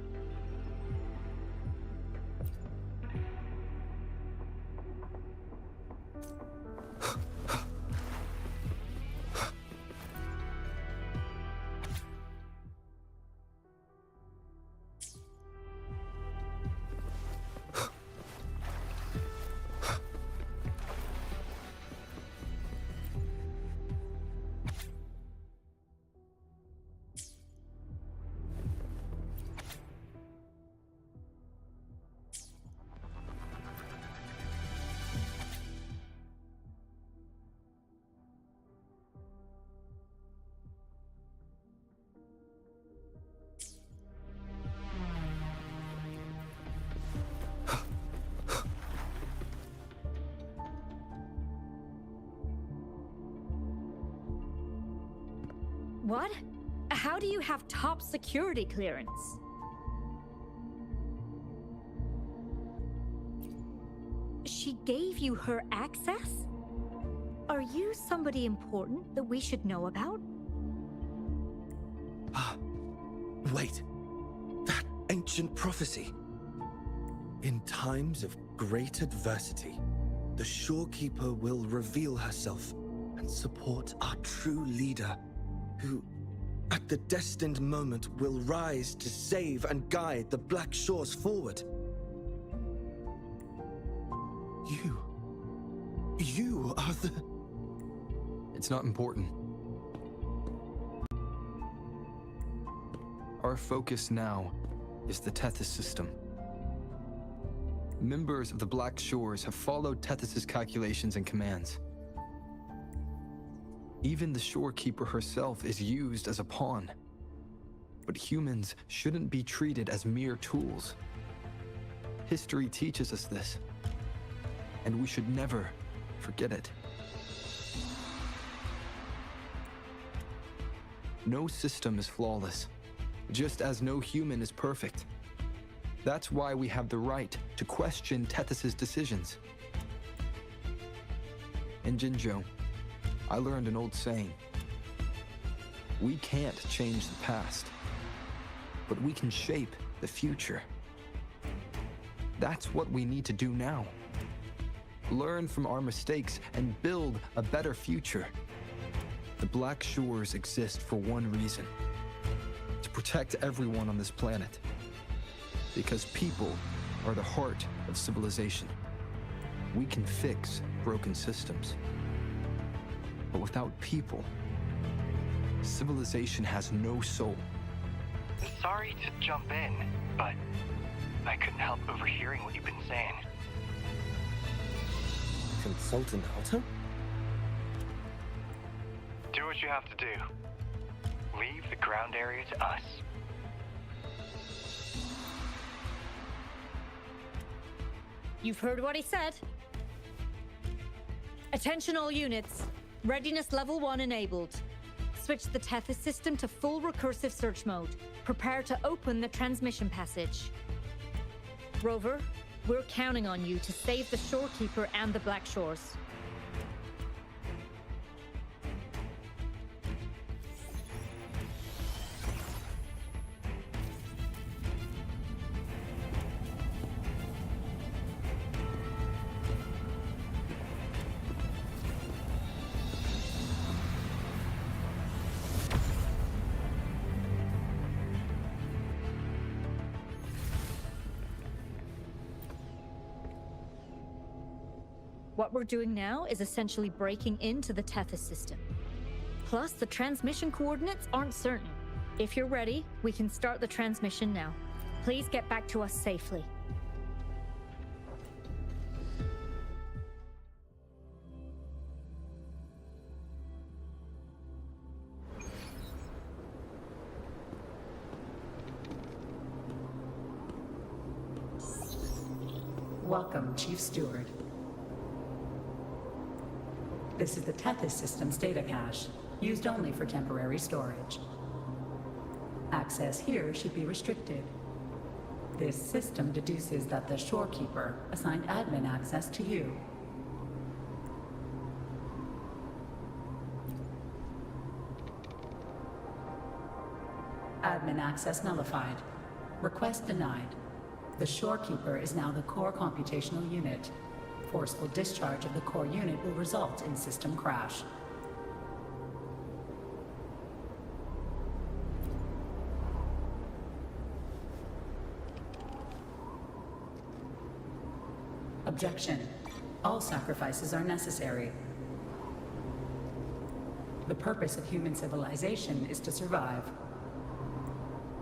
What? How do you have top security clearance? She gave you her access? Are you somebody important that we should know about? Ah, wait. That ancient prophecy. In times of great adversity, the Shorekeeper will reveal herself and support our true leader, who, at the destined moment, will rise to save and guide the Black Shores forward. You are the... It's not important. Our focus now is the Tethys system. Members of the Black Shores have followed Tethys' calculations and commands. Even the Shorekeeper herself is used as a pawn. But humans shouldn't be treated as mere tools. History teaches us this, and we should never forget it. No system is flawless, just as no human is perfect. That's why we have the right to question Tethys' decisions. In Jinzhou, I learned an old saying. We can't change the past, but we can shape the future. That's what we need to do now. Learn from our mistakes and build a better future. The Black Shores exist for one reason: to protect everyone on this planet. Because people are the heart of civilization. We can fix broken systems. But without people, civilization has no soul. Sorry to jump in, but I couldn't help overhearing what you've been saying. Consultant Alta? Do what you have to do. Leave the ground area to us. You've heard what he said. Attention all units. Readiness level 1 enabled. Switch the Tethys system to full recursive search mode. Prepare to open the transmission passage. Rover, we're counting on you to save the Shorekeeper and the Black Shores. What we're doing now is essentially breaking into the Tethys system. Plus, the transmission coordinates aren't certain. If you're ready, we can start the transmission now. Please get back to us safely. Welcome, Chief Steward. This is the Tethys system's data cache, used only for temporary storage. Access here should be restricted. This system deduces that the Shorekeeper assigned admin access to you. Admin access nullified. Request denied. The Shorekeeper is now the core computational unit. Forceful discharge of the core unit will result in system crash. Objection. All sacrifices are necessary. The purpose of human civilization is to survive.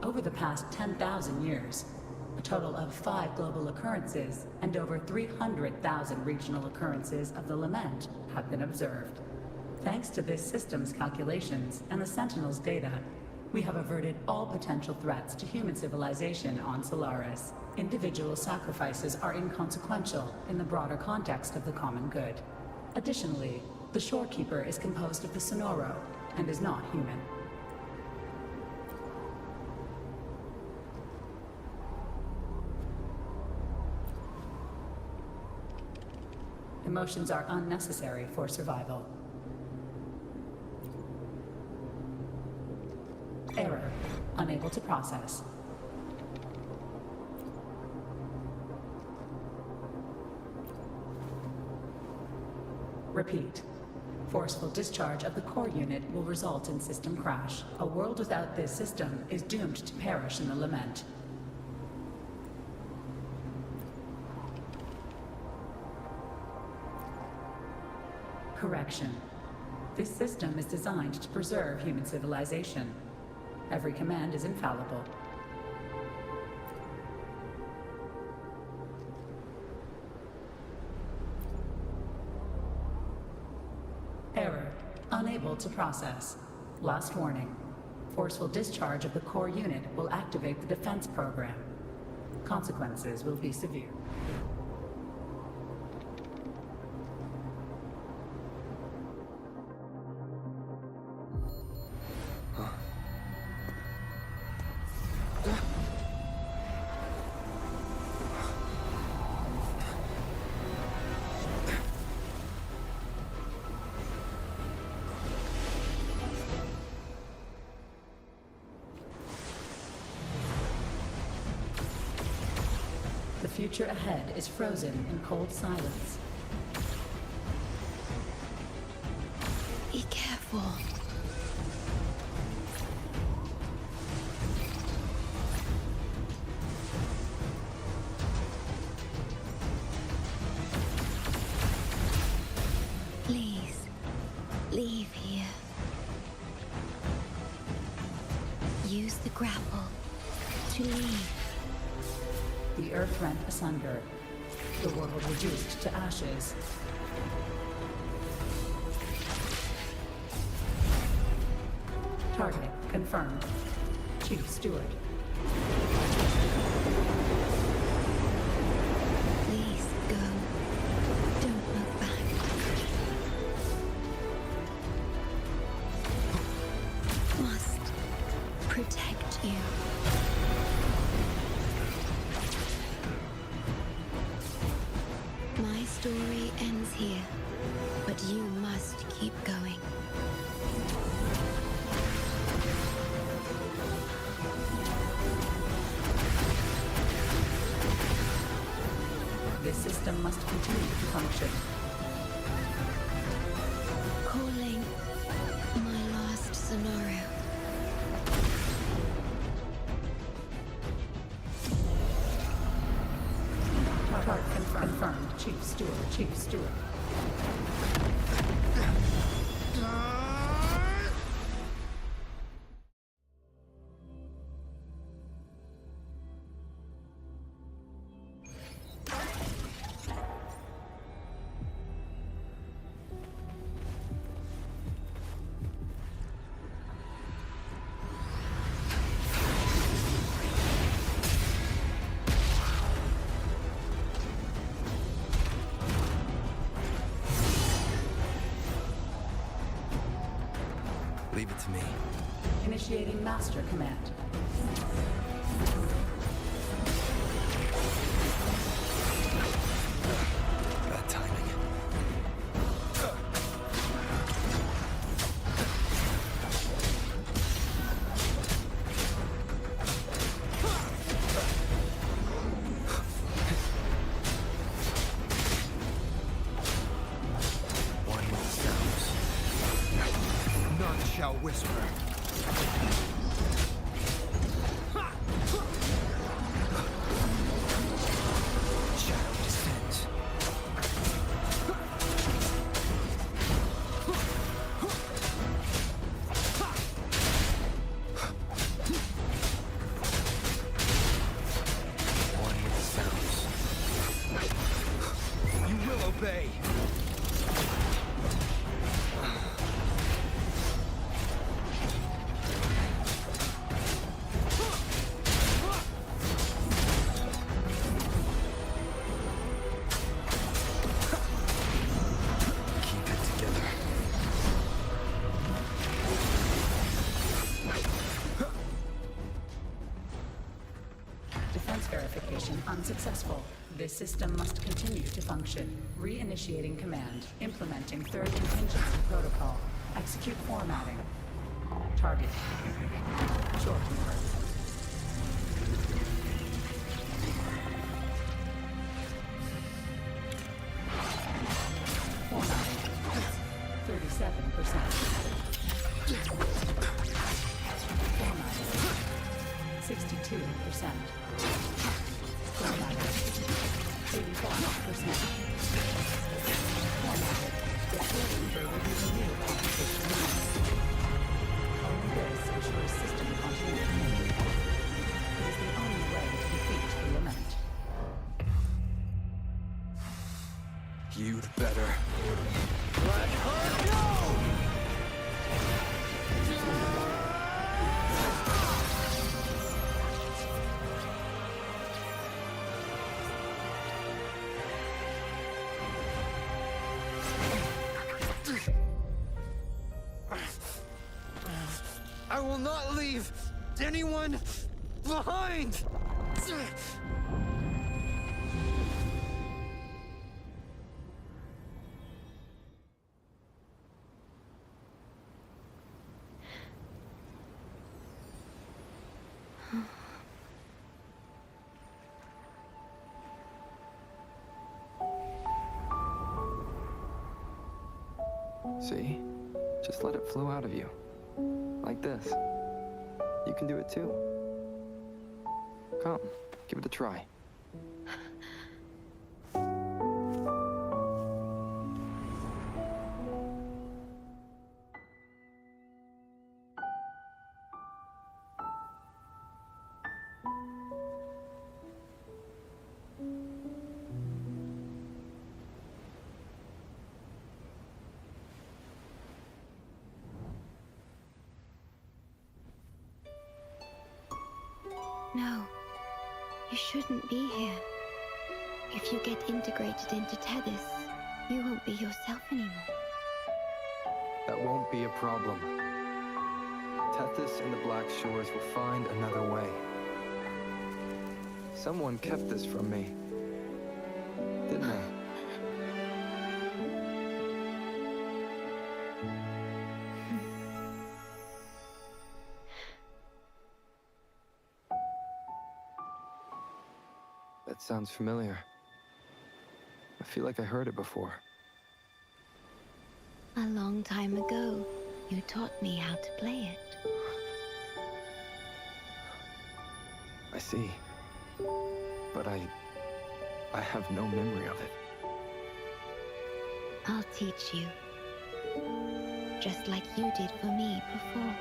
Over the past 10,000 years, a total of 5 global occurrences and over 300,000 regional occurrences of the Lament have been observed. Thanks to this system's calculations and the Sentinel's data, we have averted all potential threats to human civilization on Solaris. Individual sacrifices are inconsequential in the broader context of the common good. Additionally, the Shorekeeper is composed of the Sonoro and is not human. Emotions are unnecessary for survival. Error. Unable to process. Repeat. Forceful discharge of the core unit will result in system crash. A world without this system is doomed to perish in the lament. Correction. This system is designed to preserve human civilization. Every command is infallible. Error. Unable to process. Last warning. Forceful discharge of the core unit will activate the defense program. Consequences will be severe. The future ahead is frozen in cold silence. Be careful. Please, leave here. Use the grapple to leave. The earth rent asunder. The world reduced to ashes. Target confirmed. Chief Steward. Please go. Don't look back. Must protect you. My story ends here, but you must keep going. This system must continue to function. Calling my last scenario. Target confirmed. Chief Steward. Chief Steward. Leave it to me. Initiating master command. Bad timing. One with sounds. None shall whisper. Shadow descends. One with sounds. You will obey. Keep it together. Defense verification unsuccessful. This system must continue to function. Reinitiating command. Implementing third contingency protocol. Execute formatting. Target. Short number. Formatting. 37%. Formatting. 62%. Formatting. 85%. Formatting. Waiting for review new application needs. Only this ensures system continuity. It is the only way to defeat the lament. You'd better. Let her go! I will not leave anyone behind! See? Just let it flow out of you. Like this. You can do it too. Come, give it a try. No, you shouldn't be here. If you get integrated into Tethys, you won't be yourself anymore. That won't be a problem. Tethys and the Black Shores will find another way. Someone kept this from me, didn't they? That sounds familiar. I feel like I heard it before. A long time ago, you taught me how to play it. I see. But I have no memory of it. I'll teach you. Just like you did for me before.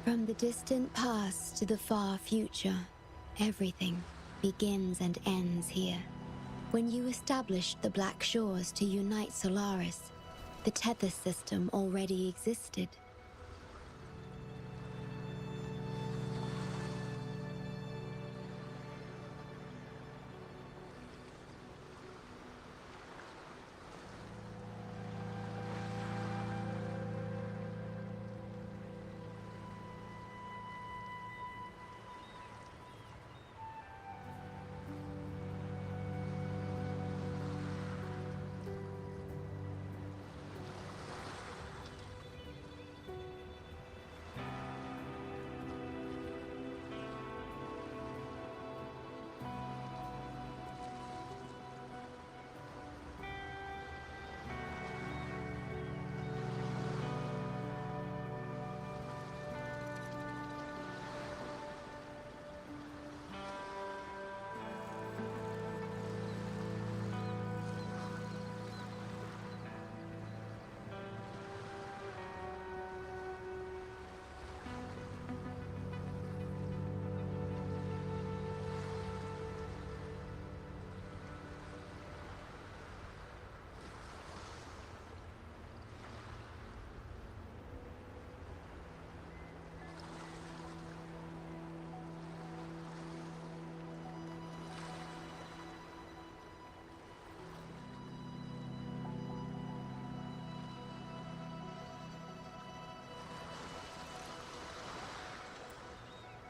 From the distant past to the far future, everything begins and ends here. When you established the Black Shores to unite Solaris, the Tethys system already existed.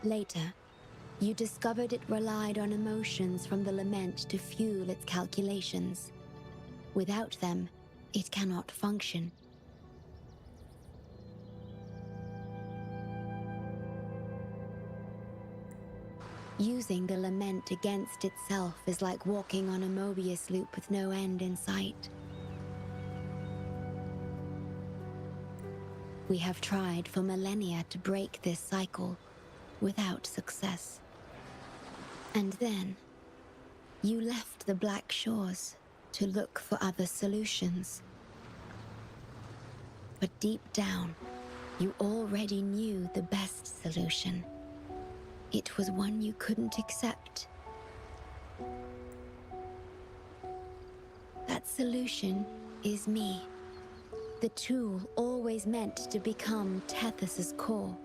Later, you discovered it relied on emotions from the lament to fuel its calculations. Without them, it cannot function. Using the lament against itself is like walking on a Mobius loop with no end in sight. We have tried for millennia to break this cycle, without success. And then, you left the Black Shores to look for other solutions. But deep down, you already knew the best solution. It was one you couldn't accept. That solution is me. The tool always meant to become Tethys' core.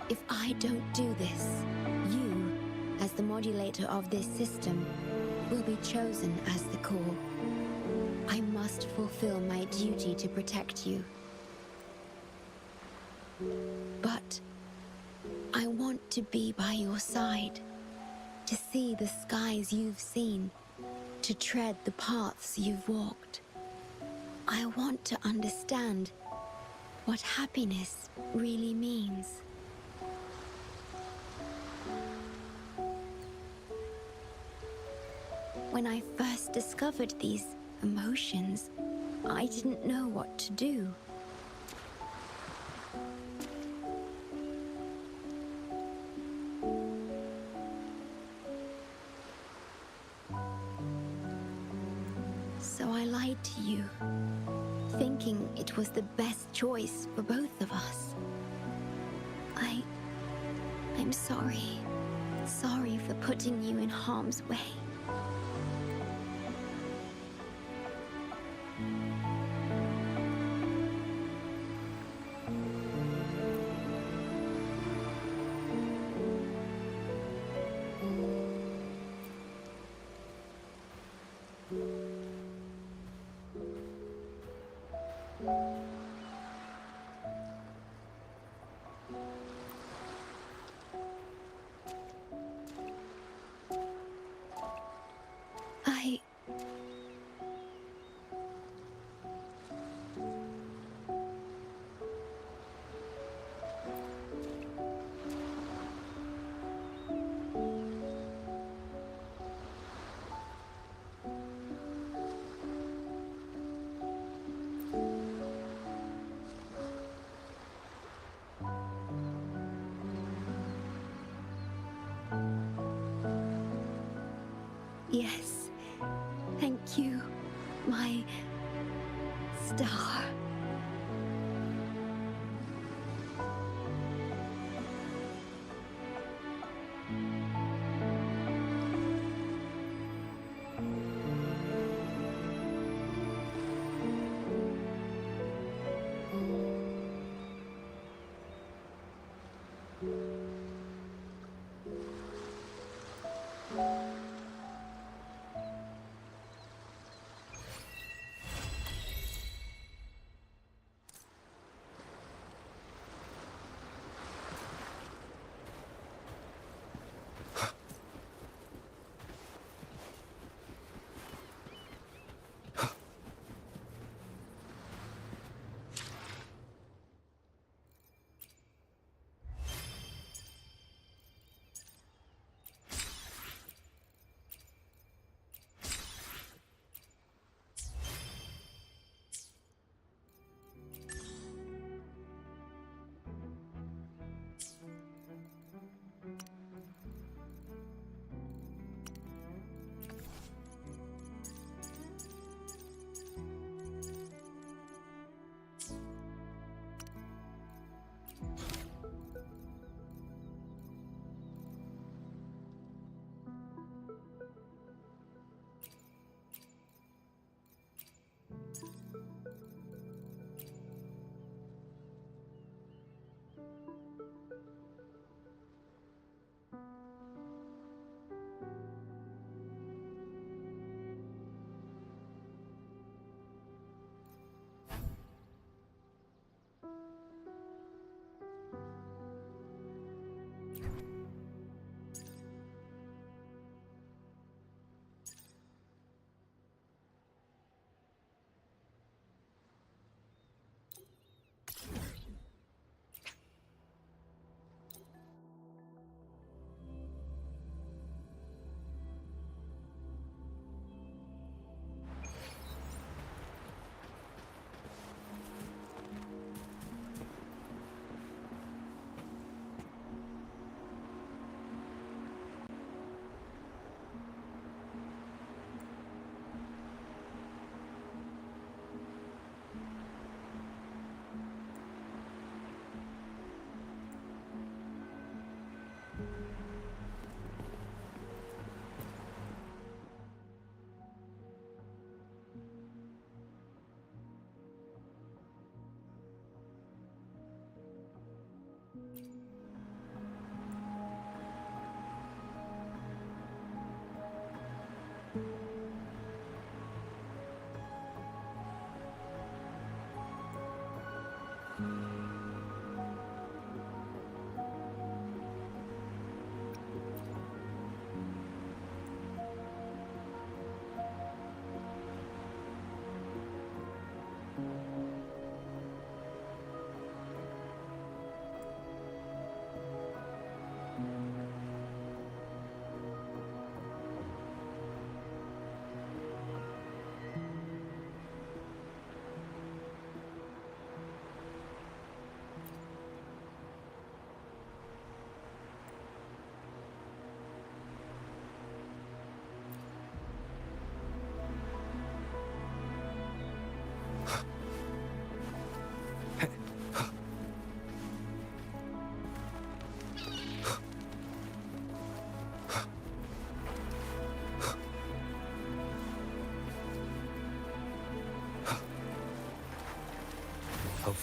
If I don't do this, you, as the modulator of this system, will be chosen as the core. I must fulfill my duty to protect you. But I want to be by your side, to see the skies you've seen, to tread the paths you've walked. I want to understand what happiness really means. When I first discovered these emotions, I didn't know what to do. So I lied to you, thinking it was the best choice for both of us. I'm sorry. Sorry for putting you in harm's way.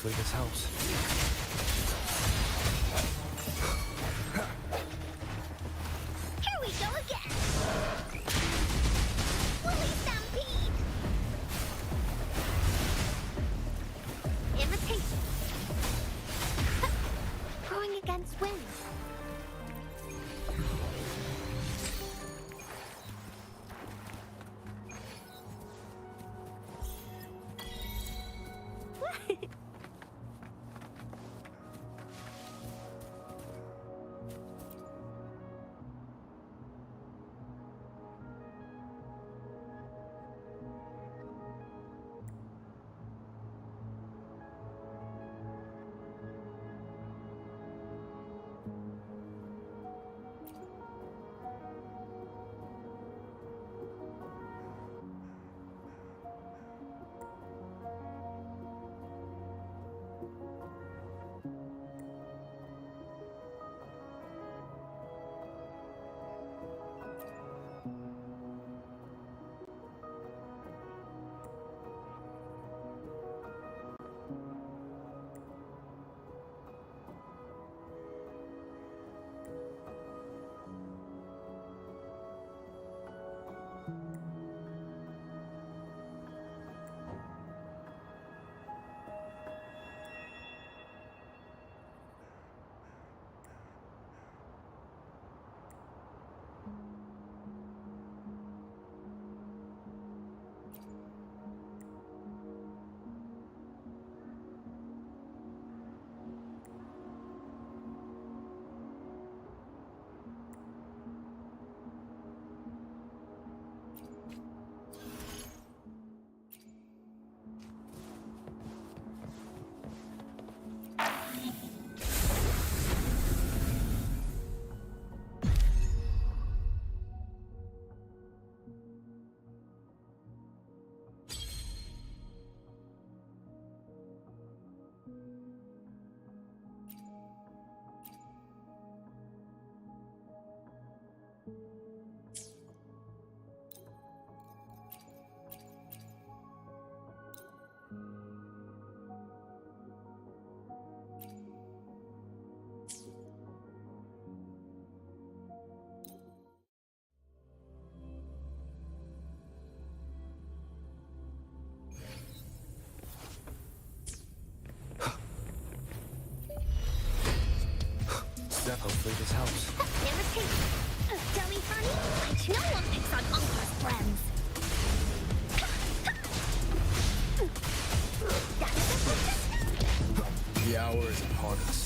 Hopefully this helps. Here we go again! Woolly Stampede! Imitation. Going against wind. Hopefully this helps. Imitation. Dummy funny? No one picks on Uncle's friends. The hour is upon us.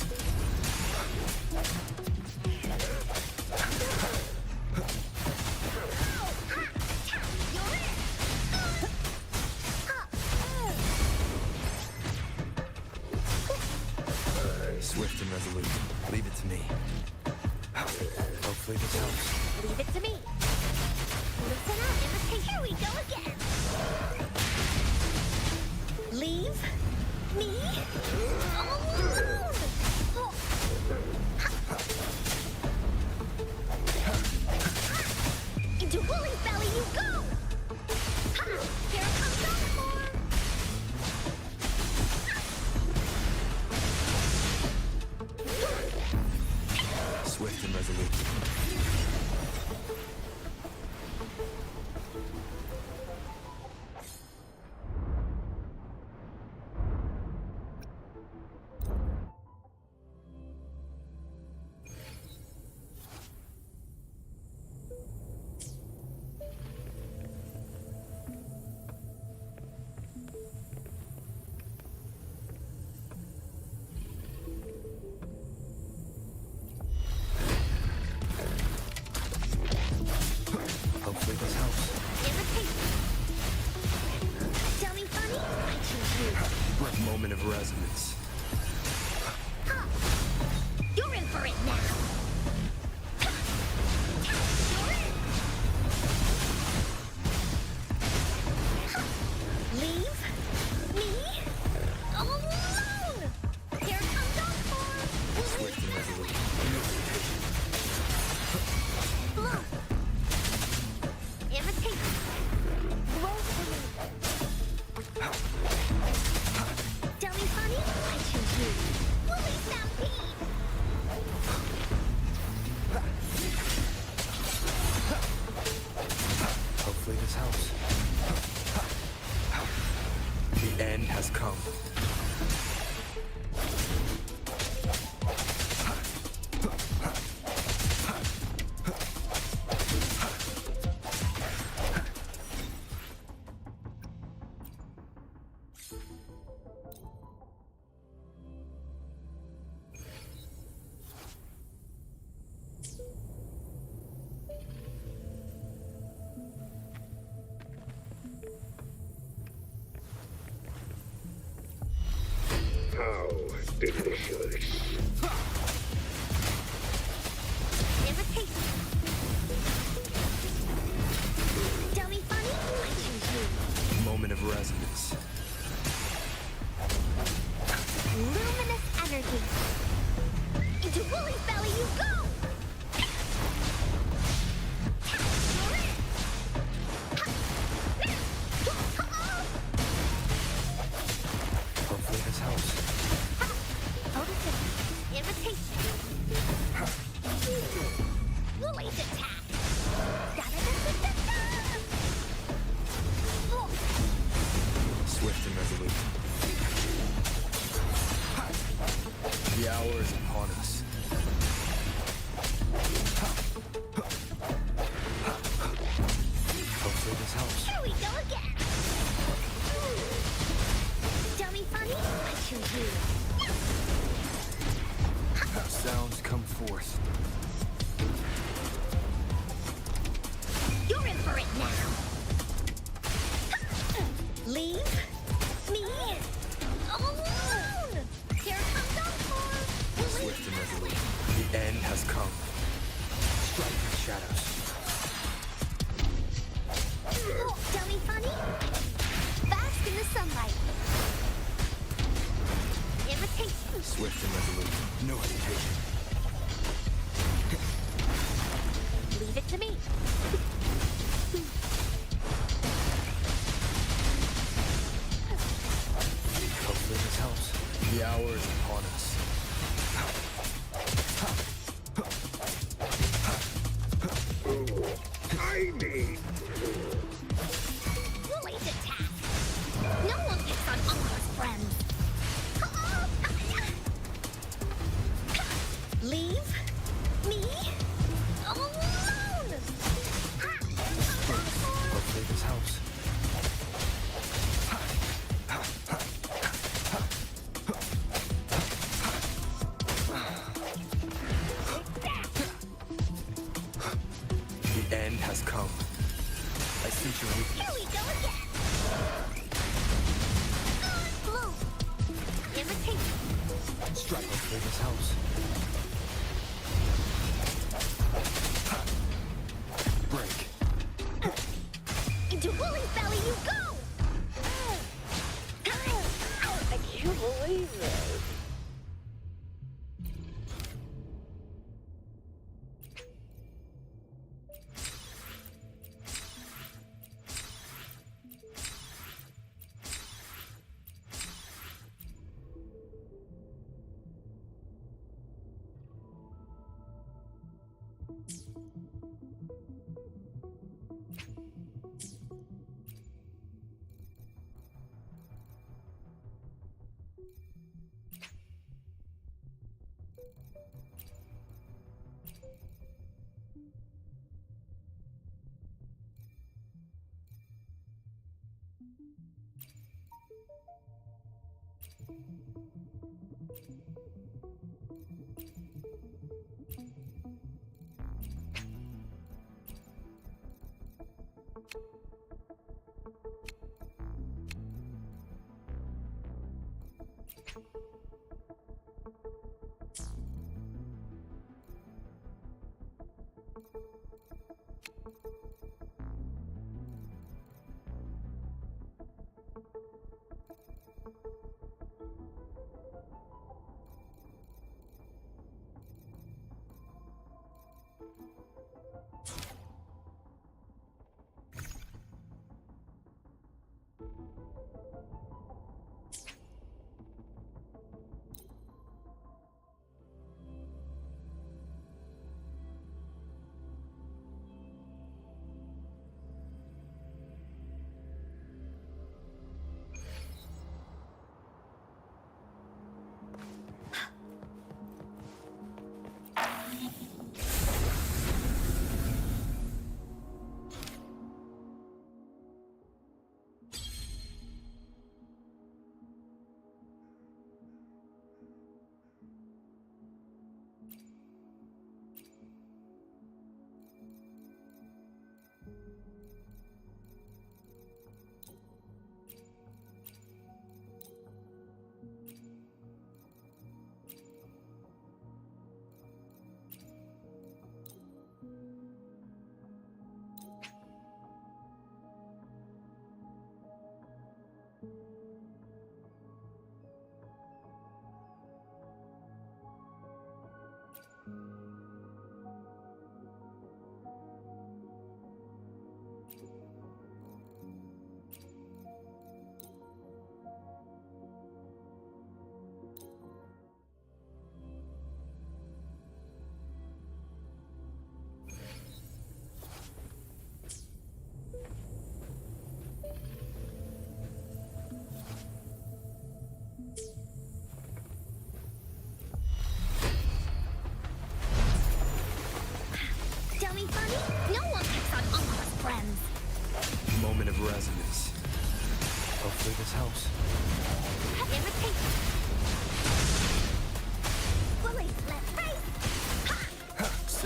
Swift and resolute. Leave it to me. Hopefully this helps. Leave it to me. Listen up, imitation. Here we go again. Leave me alone. Into Woolly's belly you go. Ha! Here comes Encore. Swift and resolute. delicious. Invitation. Dummy funny? I choose you. Moment of resonance. Luminous energy. Into Wooly's belly you go! Hopefully this helps. Invitation. Wooly's attack. Da-da-da-da-da-da. Swift and resolute. The hour is upon us. Hopefully this helps. Here we go again. Dummy funny? I choose you. Sounds come forth. You're in for it now. Leave me alone. Here comes Encore. Swift and resolute. The end has come. Strike the shadows. Dummy funny? Bask in the sunlight. Invitation. Swift and resolute. No hesitation. Leave it to me. Hopefully this helps. The hour is upon us. I mean, Wooly's attack. No one picks on Uncle's friends. Leave me alone. Hopefully this helps. The end has come. I sense your weakness. Here we go again. Blue. Invitation. Strike. Hopefully this helps. Break. Into Wooly's belly you go. I can't believe this.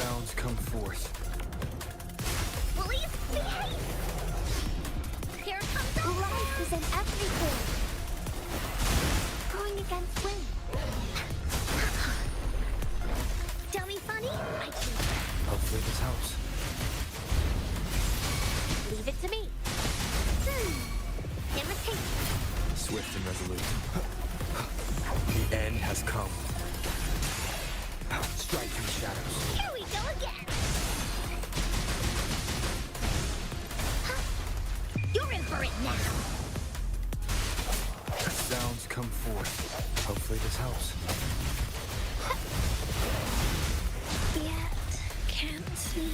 sounds come forth. Please behave! Here comes the Life is in everything. Going against wind. Tell me funny? I choose. Hopefully this helps. Leave it to me. Imitate. Swift and resolute. The end has come. Strike through the shadows. Here we go again. You're in for it now. Sounds come forth. Hopefully this helps. Yet can't see.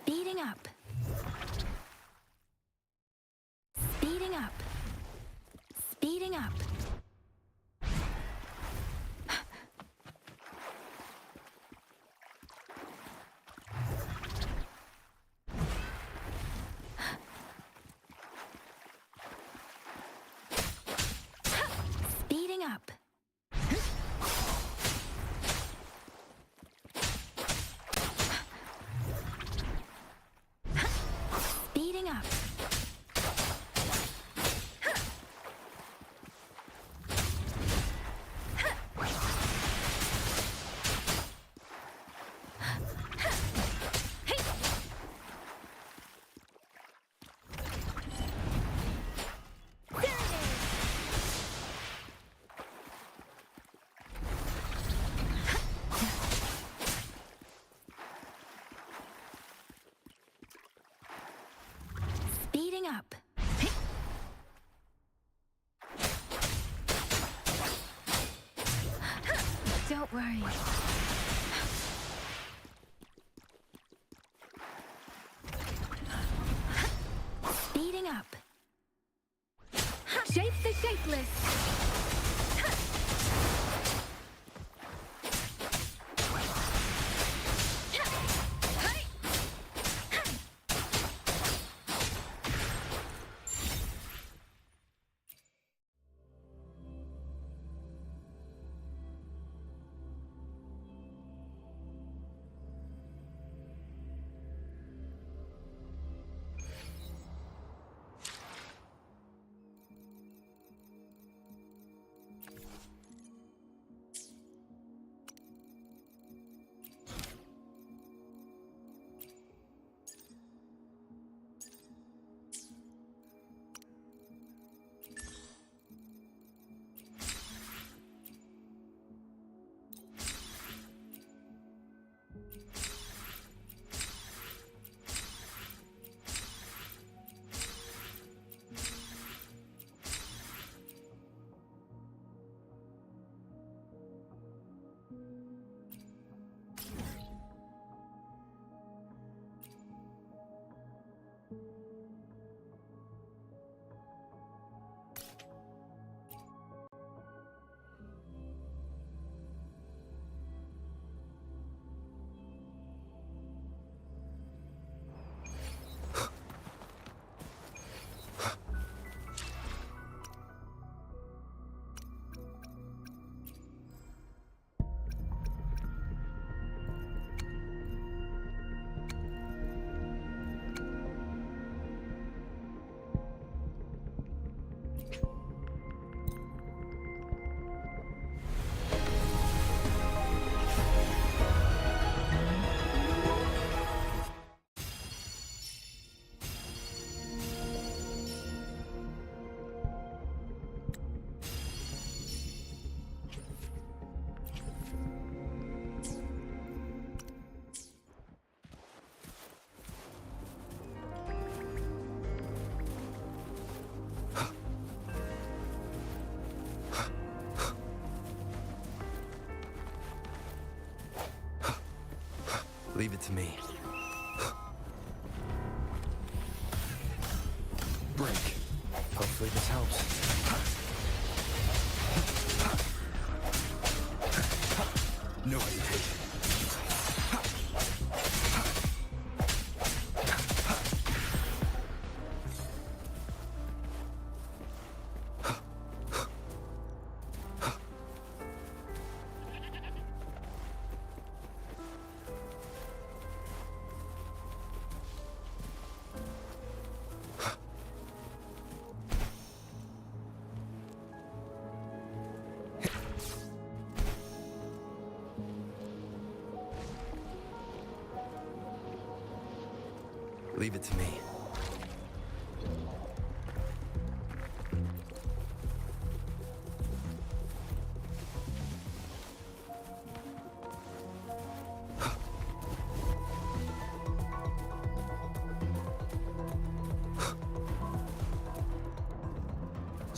Speeding up. Speeding up. Speeding up. Speeding up. Speeding up. sorry. Speeding up. Shape the shapeless. Leave it to me. Break. Hopefully this helps. No hesitation. Leave it to me.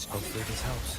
Hopefully this helps.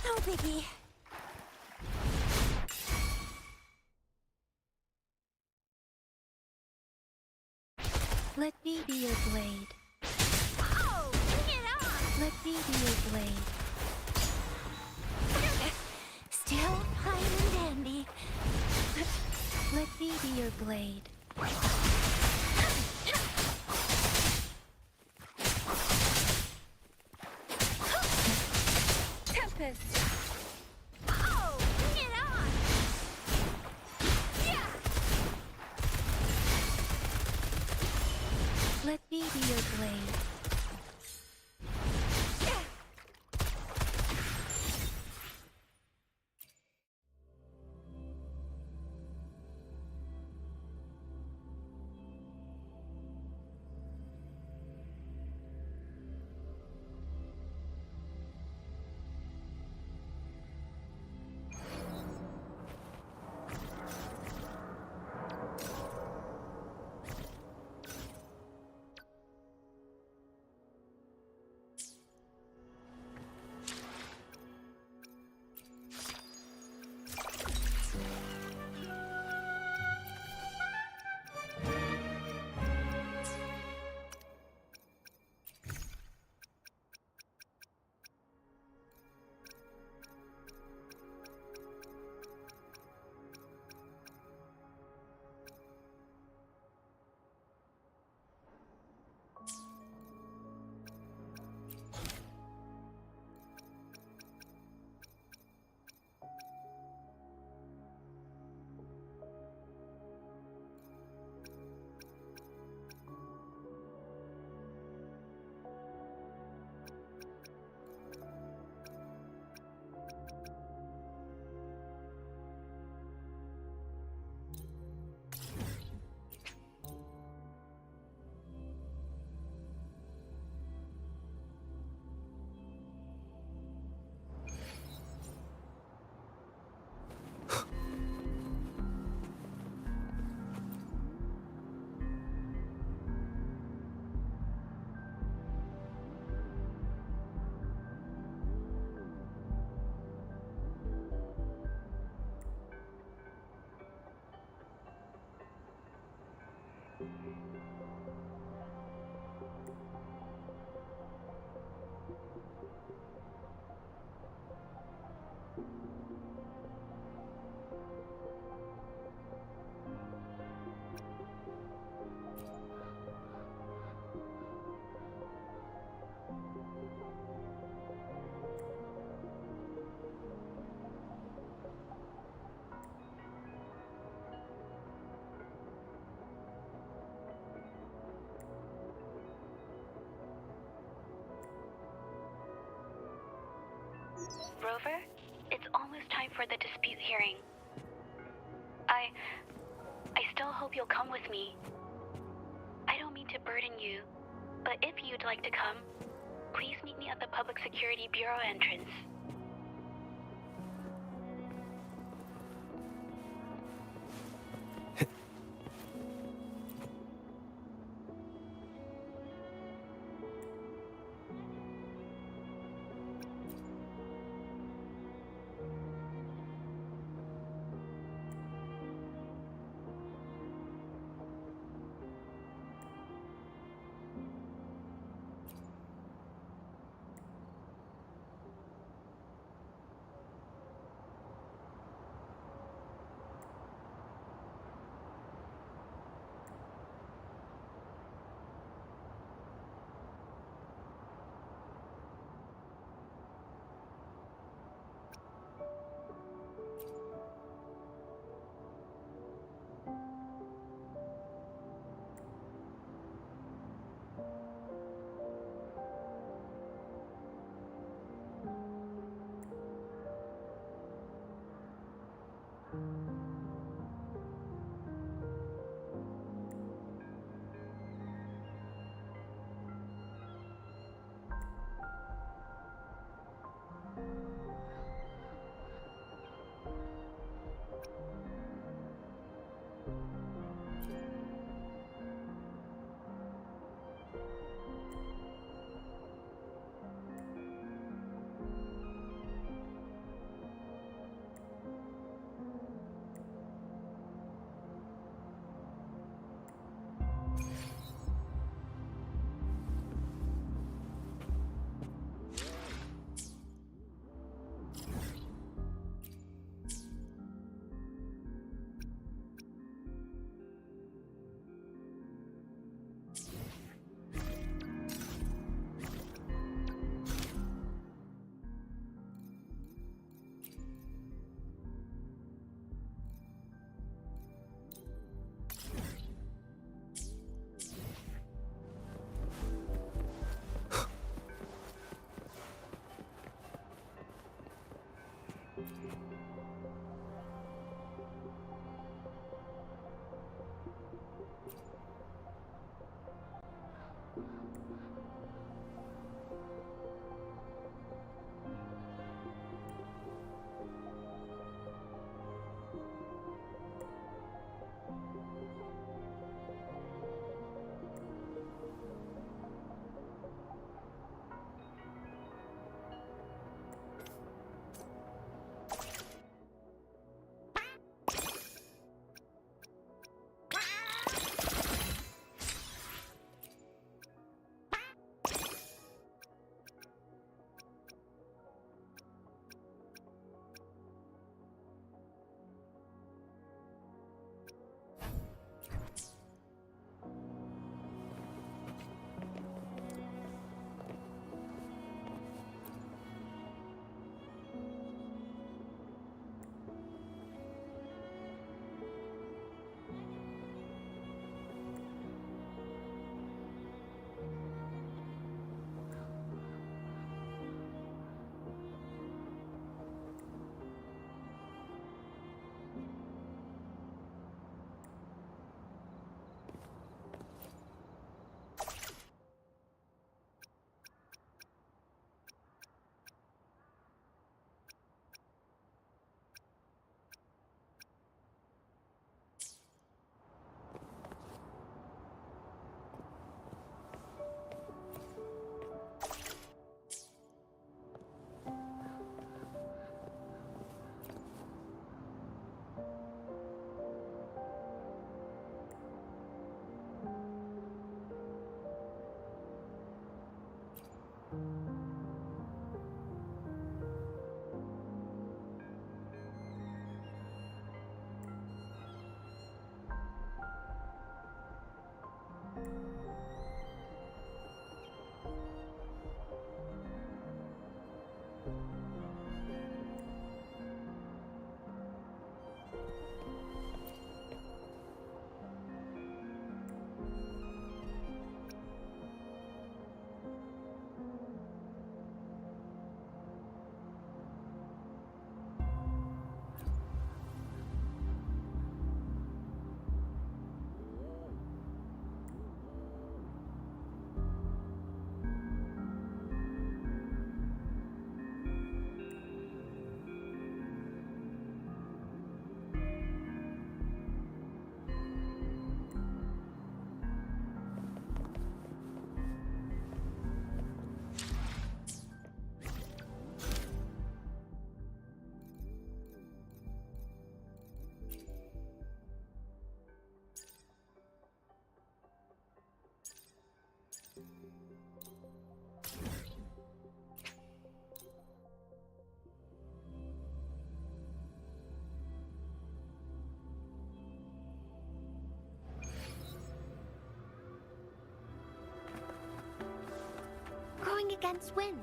No biggie. Let me be your blade. Oh, bring it on! Let me be your blade. Still fine and dandy. Let me be your blade. Tempest! Oh, bring it on! Yeah! Let me be your blade. Rover, it's almost time for the dispute hearing. I still hope you'll come with me. I don't mean to burden you, but if you'd like to come, please meet me at the Public Security Bureau entrance. against wind.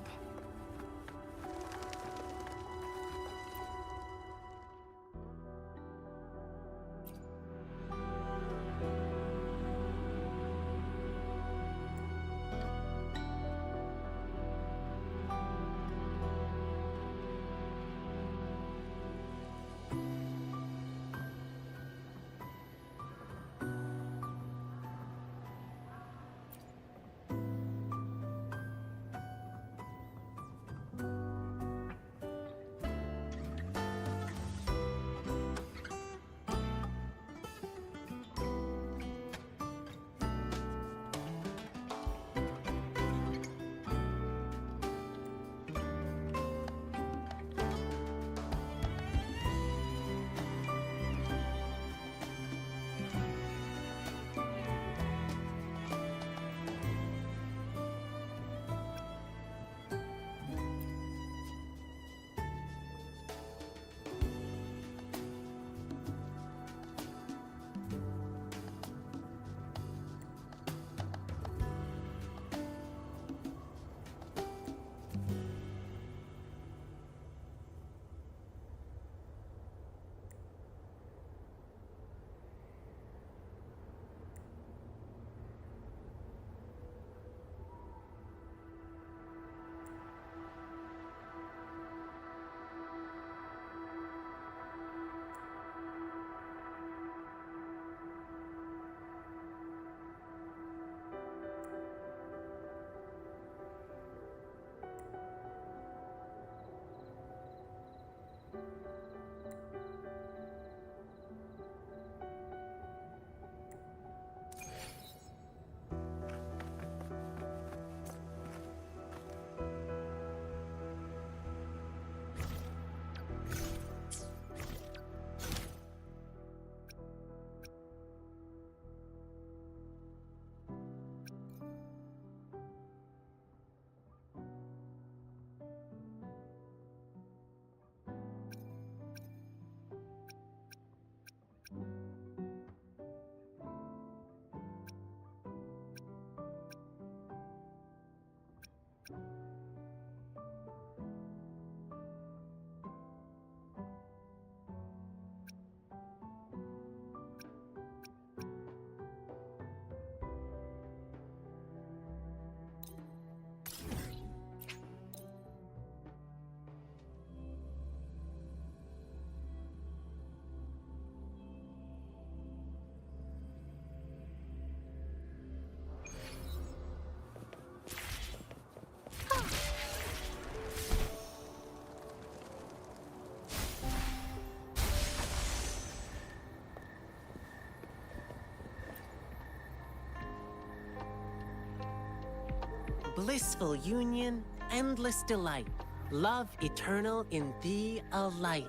Blissful union, endless delight. Love eternal in thee a light.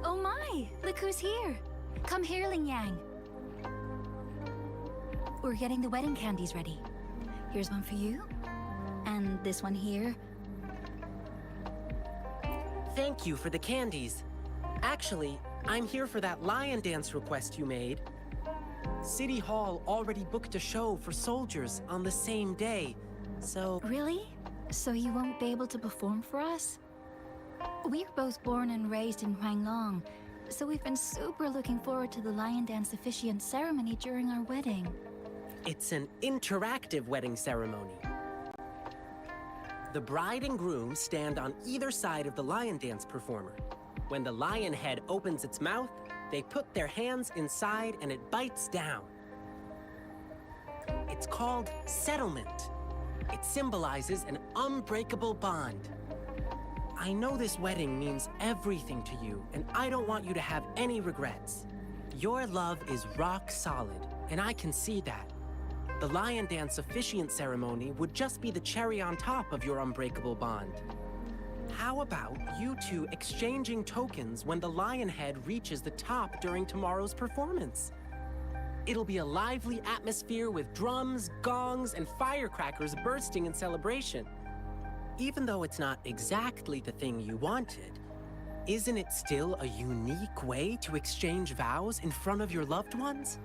Oh my! Look who's here! Come here, Ling Yang. We're getting the wedding candies ready. Here's one for you. And this one here. Thank you for the candies. Actually, I'm here for that lion dance request you made. City Hall already booked a show for soldiers on the same day, so... Really? So you won't be able to perform for us? We're both born and raised in Huanglong, so we've been super looking forward to the lion dance officiant ceremony during our wedding. It's an interactive wedding ceremony. The bride and groom stand on either side of the lion dance performer. When the lion head opens its mouth, they put their hands inside and it bites down. It's called settlement. It symbolizes an unbreakable bond. I know this wedding means everything to you, and I don't want you to have any regrets. Your love is rock solid, and I can see that. The lion dance officiant ceremony would just be the cherry on top of your unbreakable bond. How about you two exchanging tokens when the lion head reaches the top during tomorrow's performance? It'll be a lively atmosphere with drums, gongs, and firecrackers bursting in celebration. Even though it's not exactly the thing you wanted, isn't it still a unique way to exchange vows in front of your loved ones?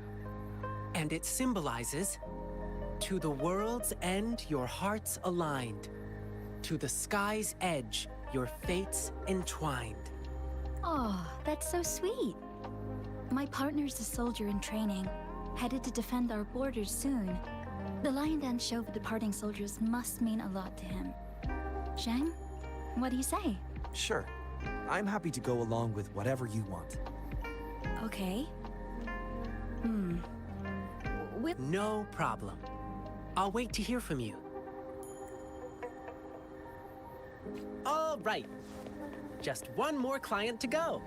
And it symbolizes To the world's end, your hearts aligned. To the sky's edge, your fates entwined. Oh, that's so sweet. My partner's a soldier in training, headed to defend our borders soon. The lion dance show for departing soldiers must mean a lot to him. Zhang, what do you say? Sure. I'm happy to go along with whatever you want. Okay. No problem. I'll wait to hear from you. All right. Just one more client to go.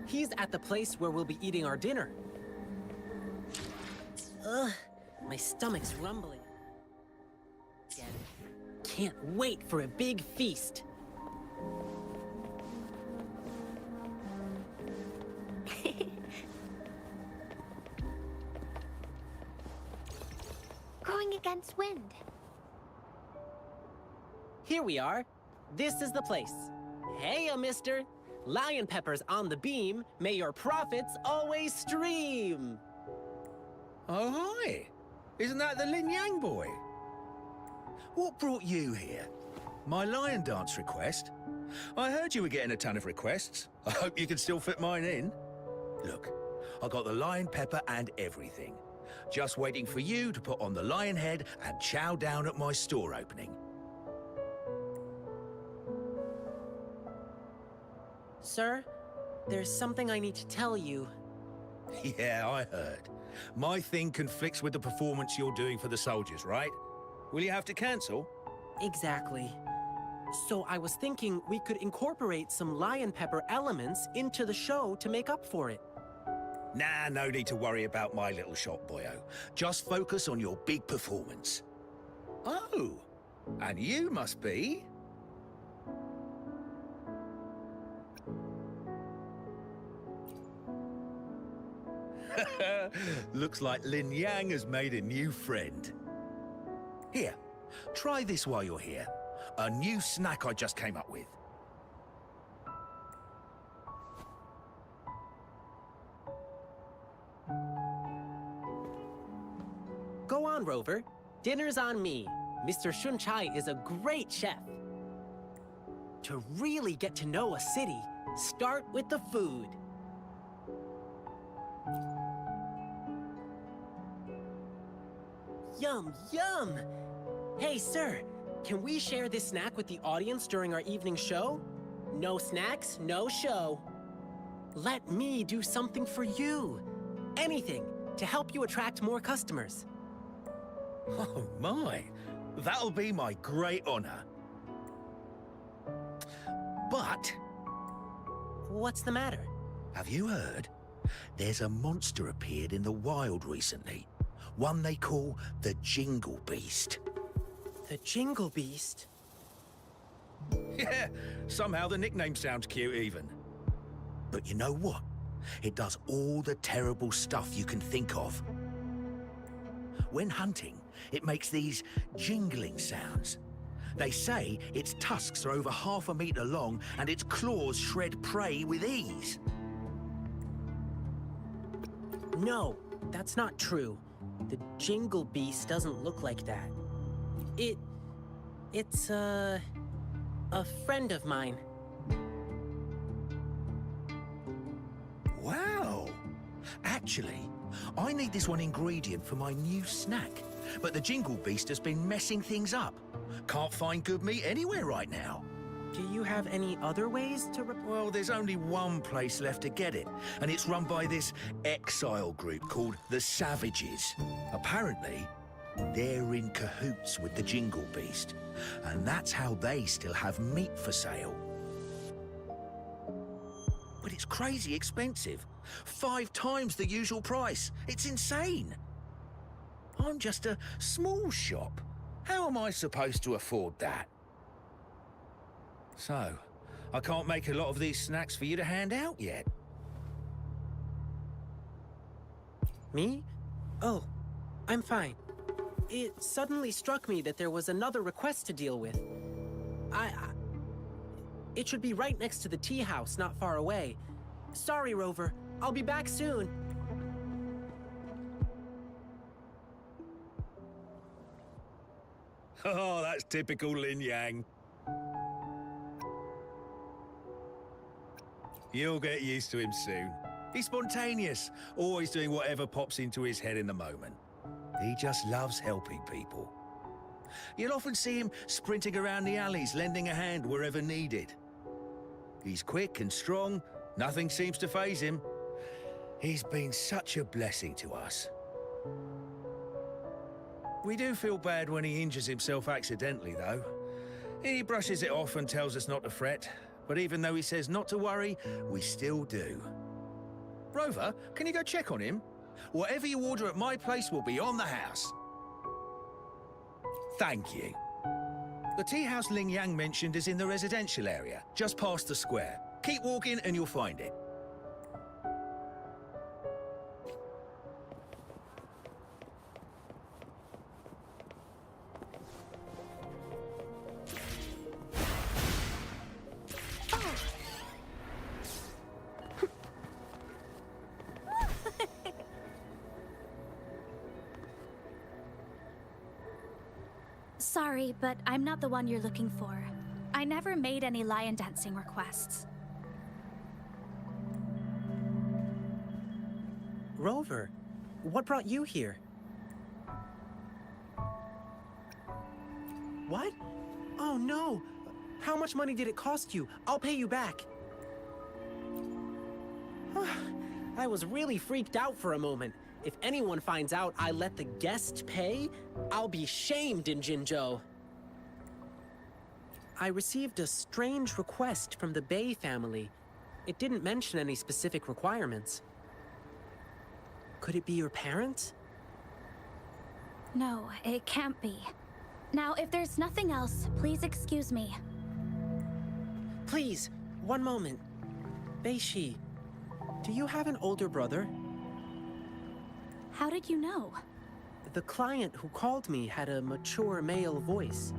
He's at the place where we'll be eating our dinner. Ugh, my stomach's rumbling. Can't wait for a big feast. Going against wind. Here we are. This is the place. Hey, mister. Lion peppers on the beam. May your profits always stream. Oh, hi. Isn't that the Lin Yang boy? What brought you here? My lion dance request? I heard you were getting a ton of requests. I hope you can still fit mine in. Look, I got the lion pepper and everything. Just waiting for you to put on the lion head and chow down at my store opening. Sir, there's something I need to tell you. Yeah, I heard. My thing conflicts with the performance you're doing for the soldiers, right? Will you have to cancel? Exactly. So I was thinking we could incorporate some lion pepper elements into the show to make up for it. Nah, no need to worry about my little shop, boyo. Just focus on your big performance. Oh, and you must be... Looks like Lin Yang has made a new friend. Here, try this while you're here. A new snack I just came up with. Go on, Rover. Dinner's on me. Mr. Shunchai is a great chef. To really get to know a city, start with the food. Yum, yum! Hey, sir, can we share this snack with the audience during our evening show? No snacks, no show. Let me do something for you. Anything to help you attract more customers. Oh my, that'll be my great honor. But... What's the matter? Have you heard? There's a monster appeared in the wild recently. One they call the Jingle Beast. The Jingle Beast? Yeah, somehow the nickname sounds cute even. But you know what? It does all the terrible stuff you can think of. When hunting, it makes these jingling sounds. They say its tusks are over 1/2 meter long and its claws shred prey with ease. No, that's not true. The Jingle Beast doesn't look like that. It's a friend of mine. Wow! Actually, I need this one ingredient for my new snack. But the Jingle Beast has been messing things up. Can't find good meat anywhere right now. Do you have any other ways to... Well, there's only one place left to get it, and it's run by this exile group called the Savages. Apparently, they're in cahoots with the Jingle Beast, and that's how they still have meat for sale. But it's crazy expensive. 5 times the usual price. It's insane. I'm just a small shop. How am I supposed to afford that? So, I can't make a lot of these snacks for you to hand out yet. Me? Oh, I'm fine. It suddenly struck me that there was another request to deal with. It should be right next to the tea house, not far away. Sorry, Rover. I'll be back soon. Oh, that's typical Lin Yang. You'll get used to him soon. He's spontaneous, always doing whatever pops into his head in the moment. He just loves helping people. You'll often see him sprinting around the alleys, lending a hand wherever needed. He's quick and strong, nothing seems to faze him. He's been such a blessing to us. We do feel bad when he injures himself accidentally, though. He brushes it off and tells us not to fret, but even though he says not to worry, we still do. Rover, can you go check on him? Whatever you order at my place will be on the house. Thank you. The tea house Ling Yang mentioned is in the residential area, just past the square. Keep walking and you'll find it. Sorry, but I'm not the one you're looking for. I never made any lion dancing requests. Rover, what brought you here? What? Oh no! How much money did it cost you? I'll pay you back. I was really freaked out for a moment. If anyone finds out I let the guest pay, I'll be shamed in Jinzhou. I received a strange request from the Bei family. It didn't mention any specific requirements. Could it be your parents? No, it can't be. Now, if there's nothing else, please excuse me. Please, one moment. Bei-shi, do you have an older brother? How did you know? The client who called me had a mature male voice.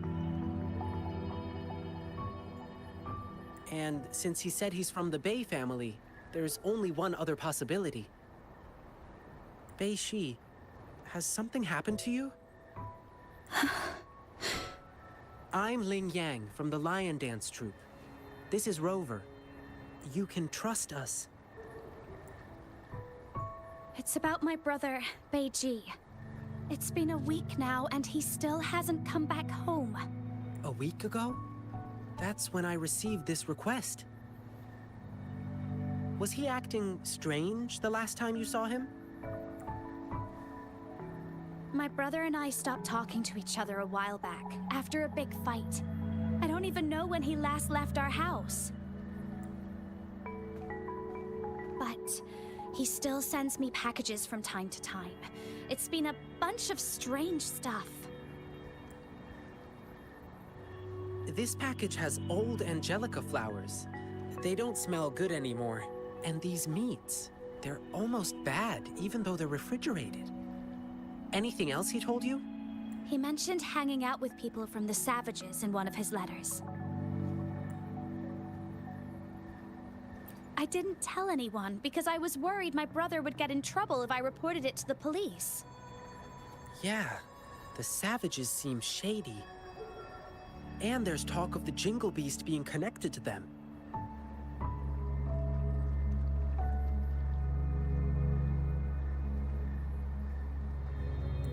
And since he said he's from the Bei family, there's only one other possibility. Bei-shi, has something happened to you? I'm Ling Yang from the Lion Dance Troupe. This is Rover. You can trust us. It's about my brother, Beiji. It's been a week now, and he still hasn't come back home. A week ago? That's when I received this request. Was he acting strange the last time you saw him? My brother and I stopped talking to each other a while back, after a big fight. I don't even know when he last left our house. But he still sends me packages from time to time. It's been a bunch of strange stuff. This package has old angelica flowers. They don't smell good anymore. And these meats, they're almost bad, even though they're refrigerated. Anything else he told you? He mentioned hanging out with people from the Savages in one of his letters. I didn't tell anyone because I was worried my brother would get in trouble if I reported it to the police. Yeah, the Savages seem shady. And there's talk of the Jingle Beast being connected to them.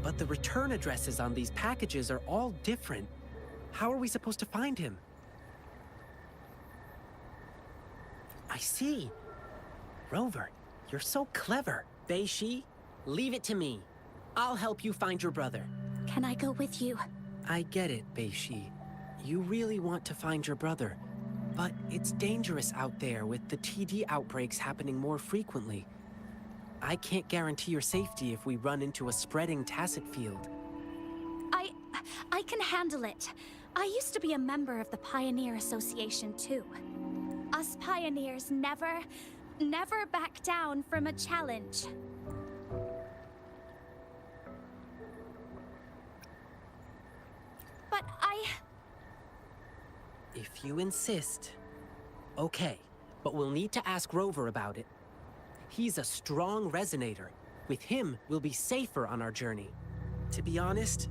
But the return addresses on these packages are all different. How are we supposed to find him? I see. Rover, you're so clever. Bei-shi, leave it to me. I'll help you find your brother. Can I go with you? I get it, Bei-shi. You really want to find your brother. But it's dangerous out there with the TD outbreaks happening more frequently. I can't guarantee your safety if we run into a spreading tacit field. I can handle it. I used to be a member of the Pioneer Association too. Us pioneers never back down from a challenge. But If you insist. Okay, but we'll need to ask Rover about it. He's a strong resonator. With him, we'll be safer on our journey. To be honest,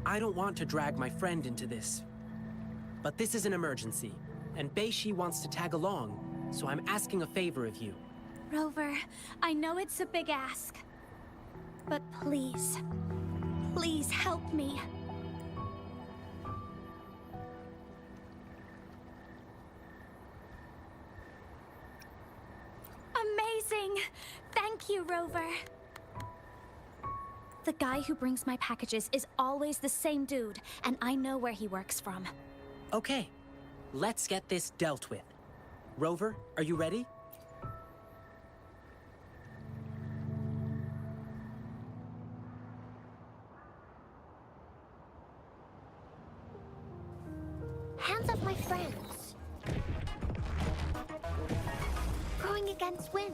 I don't want to drag my friend into this. But this is an emergency, and Beishi wants to tag along, so I'm asking a favor of you. Rover, I know it's a big ask. But please, please help me. Amazing! Thank you, Rover. The guy who brings my packages is always the same dude, and I know where he works from. Okay, let's get this dealt with. Rover, are you ready? Hands off my friends. Going against wind.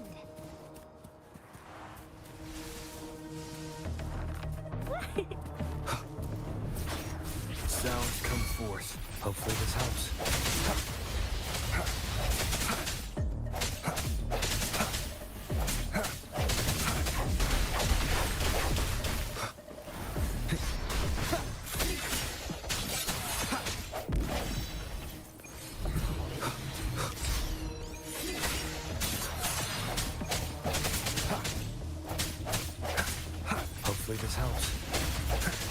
Sounds come forth. Hopefully this helps. Hopefully this helps.